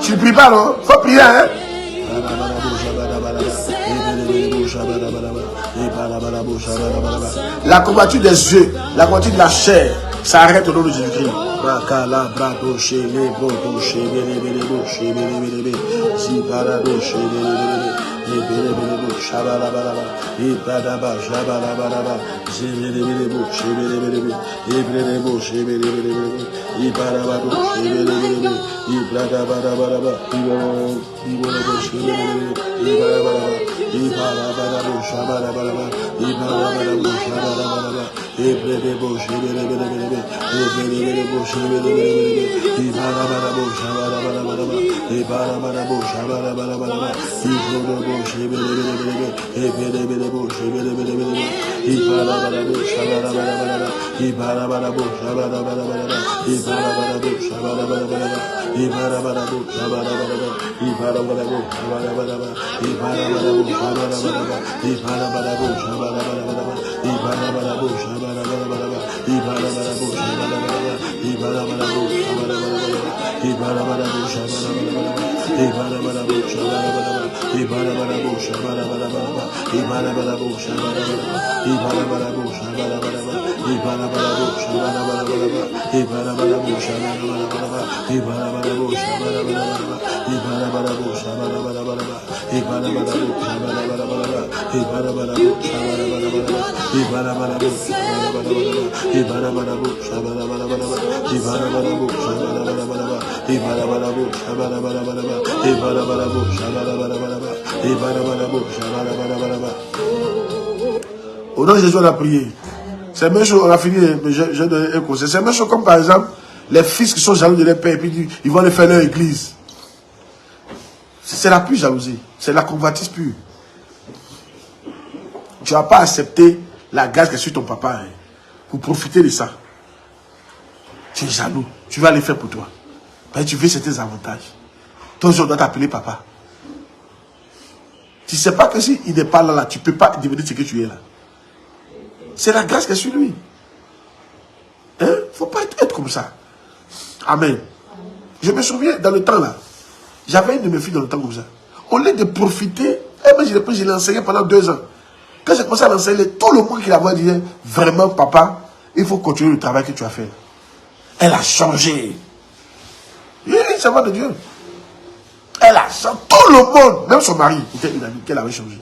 Tu ne pries pas, non? Faut prier, hein? La combattue des yeux, la combattue de la chair, ça arrête au nom de Jésus-Christ. Au nom de Jésus, on a prié. C'est même chose, on a fini, mais j'ai donné un conseil. C'est même chose comme par exemple, les fils qui sont jaloux de leur père, et puis ils vont aller faire leur église. C'est la pure jalousie. C'est la convoitise pure. Tu ne vas pas accepter la grâce qui est sur ton papa hein, pour profiter de ça. Tu es jaloux. Tu vas aller faire pour toi. Parce que tu veux certains avantages. Toi, on doit t'appeler papa. Tu ne sais pas que s'il n'est pas là, tu ne peux pas devenir ce que tu es là. C'est la grâce qui est sur lui. Il ne faut pas être comme ça. Amen. Je me souviens, dans le temps là, j'avais une de mes filles dans le temps comme ça. Au lieu de profiter, je l'ai enseigné pendant 2 ans. Quand j'ai commencé à l'enseigner, tout le monde qui la voit disait, vraiment papa, il faut continuer le travail que tu as fait. Elle a changé. Oui, ça va de Dieu. Elle a changé. Tout le monde, même son mari, était une amie qu'elle avait changé.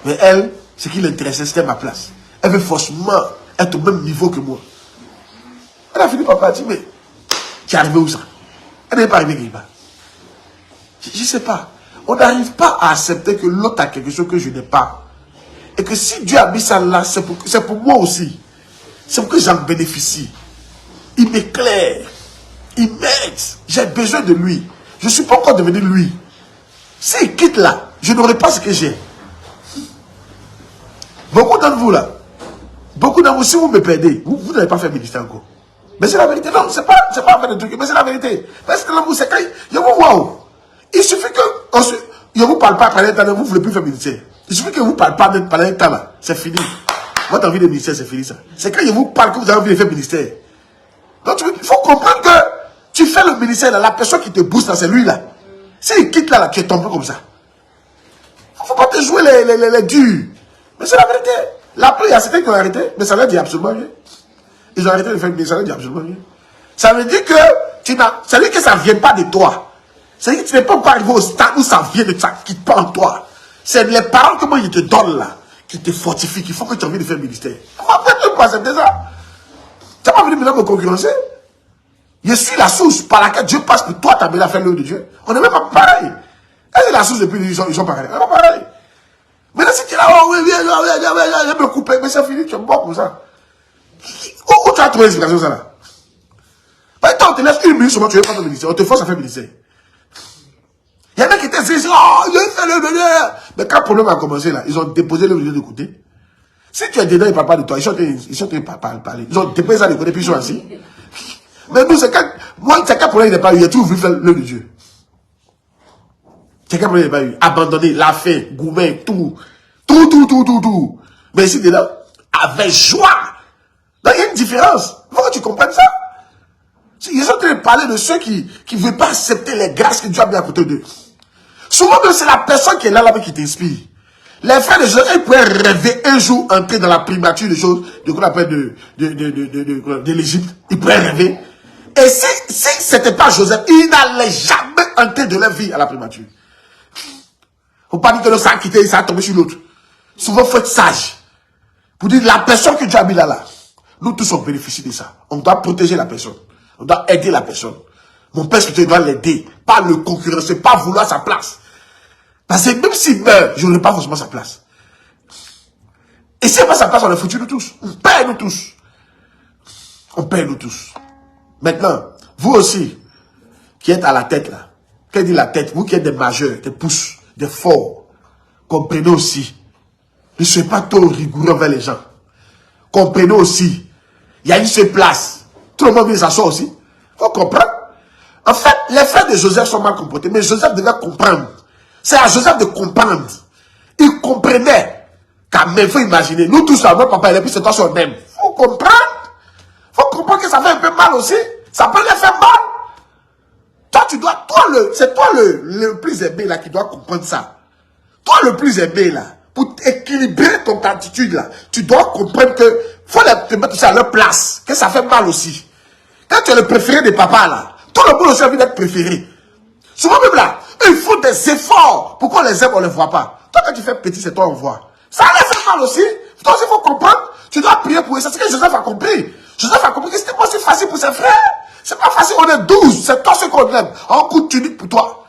Mais elle, ce qui l'intéressait, c'était ma place. Elle veut forcément être au même niveau que moi. Elle a fini par partir, mais tu es arrivé où ça? Elle n'est pas arrivée quelque part. Je ne sais pas. On n'arrive pas à accepter que l'autre a quelque chose que je n'ai pas. Et que si Dieu a mis ça là, c'est pour moi aussi. C'est pour que j'en bénéficie. Il m'éclaire. Il m'aide. J'ai besoin de lui. Je ne suis pas encore devenu lui. S'il quitte là, je n'aurai pas ce que j'ai. Beaucoup d'entre vous là, si vous me perdez, vous n'avez pas fait ministère encore. Mais c'est la vérité. Non, c'est pas faire des trucs, mais c'est la vérité. Parce que l'amour, c'est quand il il suffit que je ne vous parle pas pendant un temps, vous ne voulez plus faire ministère. Il suffit que je ne vous parle pas pendant un temps là, c'est fini. Votre envie de ministère, c'est fini ça. C'est quand je vous parle que vous avez envie de faire ministère. Donc il faut comprendre que tu fais le ministère là, la personne qui te booste là, c'est lui là. S'il quitte là, tu es tombé comme ça. Il ne faut pas te jouer les durs. Mais c'est la vérité. Là, il y a certains qui ont arrêté, mais ça leur dit absolument rien. Ils ont arrêté de faire le ministère, ça leur dit absolument rien. Ça veut dire que ça veut dire que ça ne vient pas de toi. Ça veut dire que tu n'es pas encore arrivé au stade où ça vient de ça, qui te parle en toi. C'est les paroles que moi je te donne là, qui te fortifient, qu'il faut que tu aies envie de faire le ministère. Après, tu peux accepter ça. Tu n'as pas envie de me concurrencer. Je suis la source par laquelle Dieu passe pour toi, tu as amené à faire l'œuvre de Dieu. On n'est même pas pareil. Est-ce que la source depuis ils sont pareils? On n'est pas pareil. Maintenant, si tu es là, oh oui, viens me couper, mais c'est fini, tu es mort comme ça. Où tu as trouvé l'explication ça là? Maintenant, on te laisse 1 minute seulement, tu ne veux pas faire le ministère. On te force à faire le ministère. Il y en a qui étaient dit, oh, je vais faire le ministère. Mais quand le problème a commencé là, ils ont déposé le ministère de côté. Si tu es dedans, ils ne parlent pas de toi. Ils sont en train de parler. Ils ont déposé ça de côté, puis ils sont assis. Mais nous, c'est quand. Moi, c'est quand problème il n'est pas eu. Il a toujours voulu faire l'œuvre de Dieu. C'est quand problème il n'est pas eu. Abandonner, la faim, gourmet, tout. Tout. Mais ici, dedans, avec joie. Donc, il y a une différence. Il faut que tu comprennes ça. Ils sont en train de parler de ceux qui ne veulent pas accepter les grâces que Dieu a mis à côté d'eux. Souvent, c'est la personne qui est là qui t'inspire. Les frères de Joseph, ils pourraient rêver un jour entrer dans la primature des choses, de qu'on appelle de l'Égypte. Ils pourraient rêver. Et si ce n'était pas Joseph, ils n'allaient jamais entrer de leur vie à la primature. Faut pas dire que ça a quitté, ça a tombé sur l'autre. Souvent, il faut être sage. Pour dire la personne que Dieu a mis là, nous tous on bénéficie de ça. On doit protéger la personne. On doit aider la personne. Mon père spirituel doit l'aider, pas le concurrencer, pas vouloir sa place. Parce que même s'il meurt, je n'aurai pas forcément sa place. Et s'il n'a pas sa place, on est foutu nous tous. On perd nous tous. On perd nous tous. Maintenant, vous aussi, qui êtes à la tête là, qu'est-ce dit la tête? Vous qui êtes des majeurs, des pousses, des forts, comprenez aussi. Ne soyez pas trop rigoureux envers les gens. Comprenez aussi. Il y a une seule place. Tout le monde vient s'asseoir aussi. Il faut comprendre. En fait, les frères de Joseph sont mal comportés, mais Joseph devait comprendre. C'est à Joseph de comprendre. Il comprenait. Quand même, il faut imaginer. Nous tous, notre papa, et puis c'est toi son aime. Il faut comprendre. Il faut comprendre que ça fait un peu mal aussi. Ça peut les faire mal. Toi, c'est toi le plus aimé là qui doit comprendre ça. Toi, le plus aimé là, pour équilibrer ton attitude là, tu dois comprendre que faut te mettre ça à leur place, que ça fait mal aussi. Quand tu es le préféré des papas là, tout le monde aussi a envie d'être préféré. Souvent même là, il faut des efforts pour qu'on les aime, on ne les voit pas. Toi, quand tu fais petit, c'est toi on voit. Ça les fait mal aussi. Toi aussi, il faut comprendre. Tu dois prier pour eux. C'est ce que Joseph a compris. Joseph a compris que c'était pas si facile pour ses frères. C'est pas facile, on est 12. C'est toi ce qu'on aime. Un coup de tunique pour toi.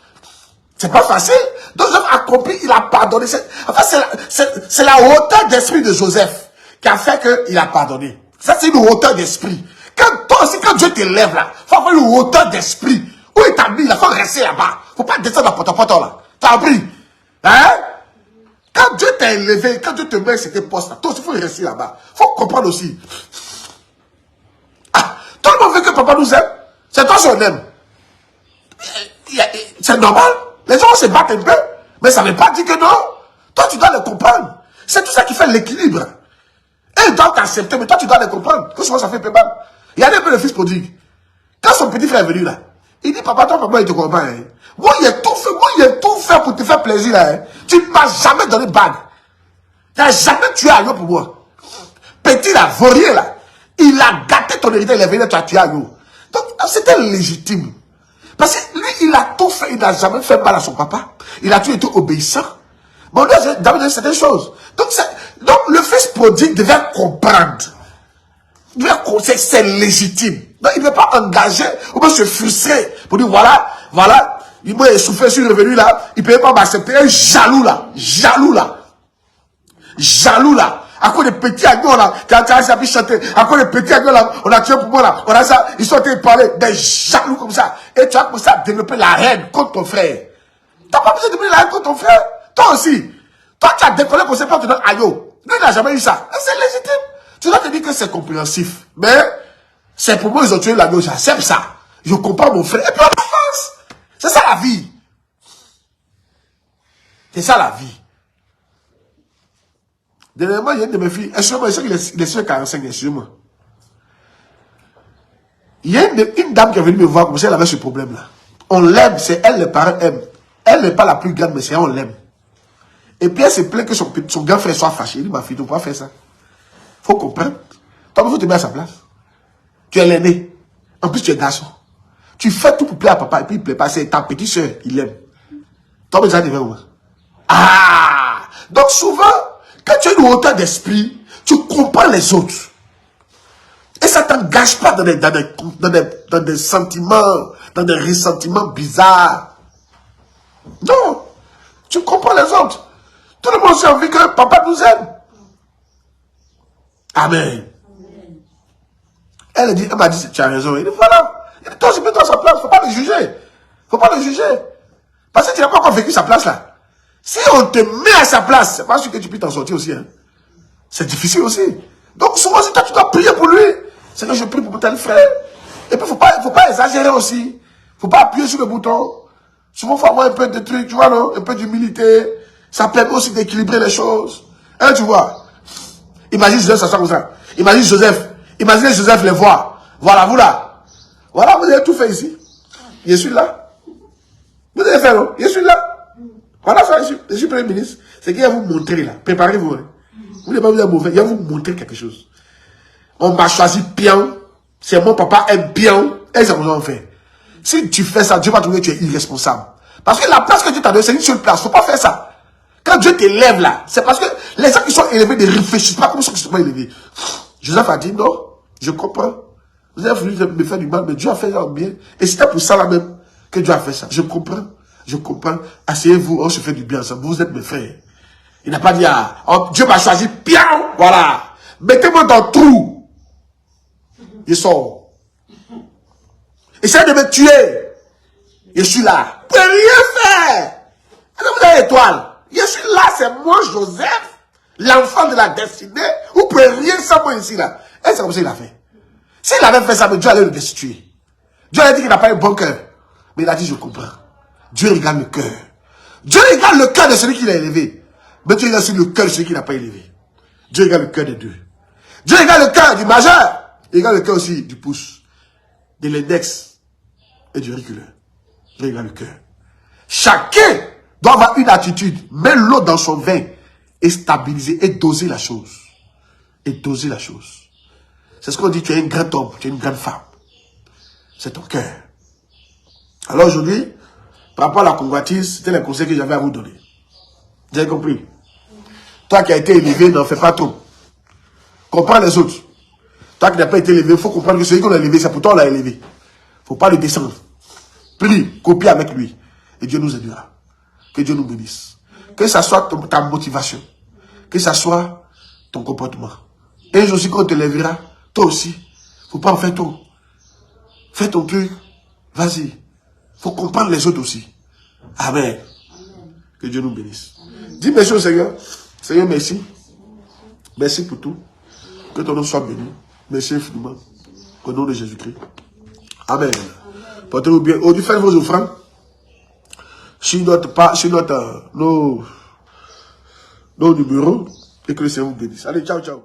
C'est pas facile. Donc Joseph a compris, il a pardonné. Enfin, c'est la hauteur d'esprit de Joseph qui a fait qu'il a pardonné. Ça, c'est une hauteur d'esprit. Toi aussi, quand Dieu t'élève là, il faut avoir une hauteur d'esprit. Où il t'a mis, il faut rester là-bas. Il ne faut pas descendre dans potopoto là. T'as appris? Hein? Quand Dieu t'a élevé, quand Dieu te met sur tes postes là, toi aussi, il faut rester là-bas. Il faut comprendre aussi. Ah, tout le monde veut que papa nous aime. C'est toi qu'on aime. C'est normal. Les gens se battent un peu. Mais ça ne veut pas dire que non. Toi, tu dois le comprendre. C'est tout ça qui fait l'équilibre. Et ils doivent t'accepter, mais toi, tu dois le comprendre. Que souvent, ça fait un peu mal. Il y a un peu le fils prodigue. Quand son petit frère est venu là, il dit, papa, toi, papa, il te comprend. Hein. Moi, il a tout fait pour te faire plaisir. Là, hein. Tu ne m'as jamais donné de bague. Tu n'as jamais tué Ayo pour moi. Petit là, vaurier là, il a gâté ton héritage, il est venu, tu as tué Ayo. Donc, c'était légitime. Parce que lui, il a tout fait, il n'a jamais fait mal à son papa. Il a toujours été obéissant. Bon, lui, j'ai certaines choses. Donc, le fils prodigue devait comprendre. C'est légitime. Donc, il ne peut pas engager, ou bien se frustrer pour dire, voilà, il m'a souffert, je suis revenu là, il ne peut pas m'accepter. Un jaloux là. À cause des petits agneaux là, qui a pu chanter, à cause des petits agneaux là, on a tué pour moi là, on a ça, ils sont en train de parler, des jaloux comme ça. Et tu as commencé à développer la haine contre ton frère. Tu n'as pas besoin de développer la haine contre ton frère. Toi aussi. Toi, tu as décollé pour ses pas, tu donnes Ayo. Lui, il n'a jamais eu ça. C'est légitime. Tu dois te dire que c'est compréhensif. Mais, c'est pour moi, ils ont tué l'agneau, j'accepte ça. Je comprends mon frère. Et puis on avance. C'est ça la vie. C'est ça la vie. Dernièrement, il y a une de mes filles, excusez-moi, je sais qu'il est sur 45, excusez-moi. Il y a une dame qui est venue me voir comme ça, elle avait ce problème-là. On l'aime, c'est elle, les parents aiment. Elle n'est pas la plus grande, mais c'est elle, on l'aime. Et puis elle se plaint que son grand frère soit fâché. Il dit, ma fille, tu ne peux pas faire ça. Il faut comprendre. Toi, il faut te mettre à sa place. Tu es l'aîné. En plus, tu es garçon. Tu fais tout pour plaire à papa, et puis il ne plaît pas. C'est ta petite soeur, il aime. Toi, tu es déjà devant. Ah! Donc souvent, quand tu as une hauteur d'esprit, tu comprends les autres. Et ça ne t'engage pas dans des sentiments, dans des ressentiments bizarres. Non. Tu comprends les autres. Tout le monde a envie que papa nous aime. Amen. Elle m'a dit, tu as raison. Il dit, voilà. Il dit, toi, je mets toi à sa place. Il ne faut pas le juger. Il ne faut pas le juger. Parce que tu n'as pas encore vécu sa place là. Si on te met à sa place, c'est pas sûr que tu puisses t'en sortir aussi. Hein. C'est difficile aussi. Donc souvent, si toi, tu dois prier pour lui. C'est que je prie pour tel frère. Et puis, il ne faut pas exagérer aussi. Il ne faut pas appuyer sur le bouton. Souvent, il faut avoir un peu de trucs, tu vois, non? Un peu d'humilité. Ça permet aussi d'équilibrer les choses. Hein, tu vois. Imagine Joseph s'asseoir comme ça. Imagine Joseph. Imaginez Joseph les voir. Voilà, vous là. Voilà, vous avez tout fait ici. Je suis là. Vous avez fait, non? Je suis là. Voilà ça, je suis Premier ministre. C'est qu'il va vous montrer là. Préparez-vous. Hein. Vous n'êtes pas vous mauvais. Il va vous montrer quelque chose. On m'a choisi bien. C'est mon papa est bien. Et c'est ce qu'on fait. Si tu fais ça, Dieu va trouver que tu es irresponsable. Parce que la place que Dieu t'a donnée, c'est une seule place. Il ne faut pas faire ça. Quand Dieu t'élève là, c'est parce que les gens qui sont élevés ne réfléchissent pas comme ceux qui sont pas élevés. Joseph a dit non, je comprends. Vous avez voulu me faire du mal, mais Dieu a fait ça bien. Et c'était pour ça là même que Dieu a fait ça. Je comprends. Je comprends. Asseyez-vous, on se fait du bien ensemble. Vous êtes mes frères. Il n'a pas dit, ah, oh, Dieu m'a choisi bien. Voilà. Mettez-moi dans le trou. Je sors. Essayez de me tuer. Je suis là. Vous ne pouvez rien faire. Vous avez l'étoile. Je suis là, c'est moi, Joseph, l'enfant de la destinée. Vous ne pouvez rien sans moi ici, là. Et c'est comme ça qu'il a fait. S'il avait fait ça, mais Dieu allait le destituer. Dieu a dit qu'il n'a pas un bon cœur. Mais il a dit, je comprends. Dieu regarde le cœur. Dieu regarde le cœur de celui qui l'a élevé. Mais Dieu regarde aussi le cœur de celui qui n'a pas élevé. Dieu regarde le cœur des deux. Dieu regarde le cœur du majeur. Il regarde le cœur aussi du pouce, de l'index et du reculeur. Dieu regarde le cœur. Chacun doit avoir une attitude, mettre l'eau dans son vin et stabiliser et doser la chose. Et doser la chose. C'est ce qu'on dit, tu es un grand homme, tu es une grande femme. C'est ton cœur. Alors aujourd'hui, par rapport à la convoitise, c'était les conseils que j'avais à vous donner. Vous avez compris? Toi qui as été élevé, n'en fais pas trop. Comprends les autres. Toi qui n'as pas été élevé, il faut comprendre que celui qu'on a élevé, c'est pour toi qu'on l'a élevé. Il ne faut pas le descendre. Prie, copie avec lui. Et Dieu nous aidera. Que Dieu nous bénisse. Que ça soit ta motivation. Que ça soit ton comportement. Et un jour aussi, quand on te lèvera, toi aussi, il ne faut pas en faire trop. Fais ton truc. Vas-y. Il faut comprendre les autres aussi. Amen. Que Dieu nous bénisse. Dis merci au Seigneur. Seigneur, merci. Merci pour tout. Que ton nom soit béni. Merci infiniment. Au nom de Jésus-Christ. Amen. Portez-vous bien. Aujourd'hui, faites vos offrandes. Sur nos numéros. Et que le Seigneur vous bénisse. Allez, ciao, ciao.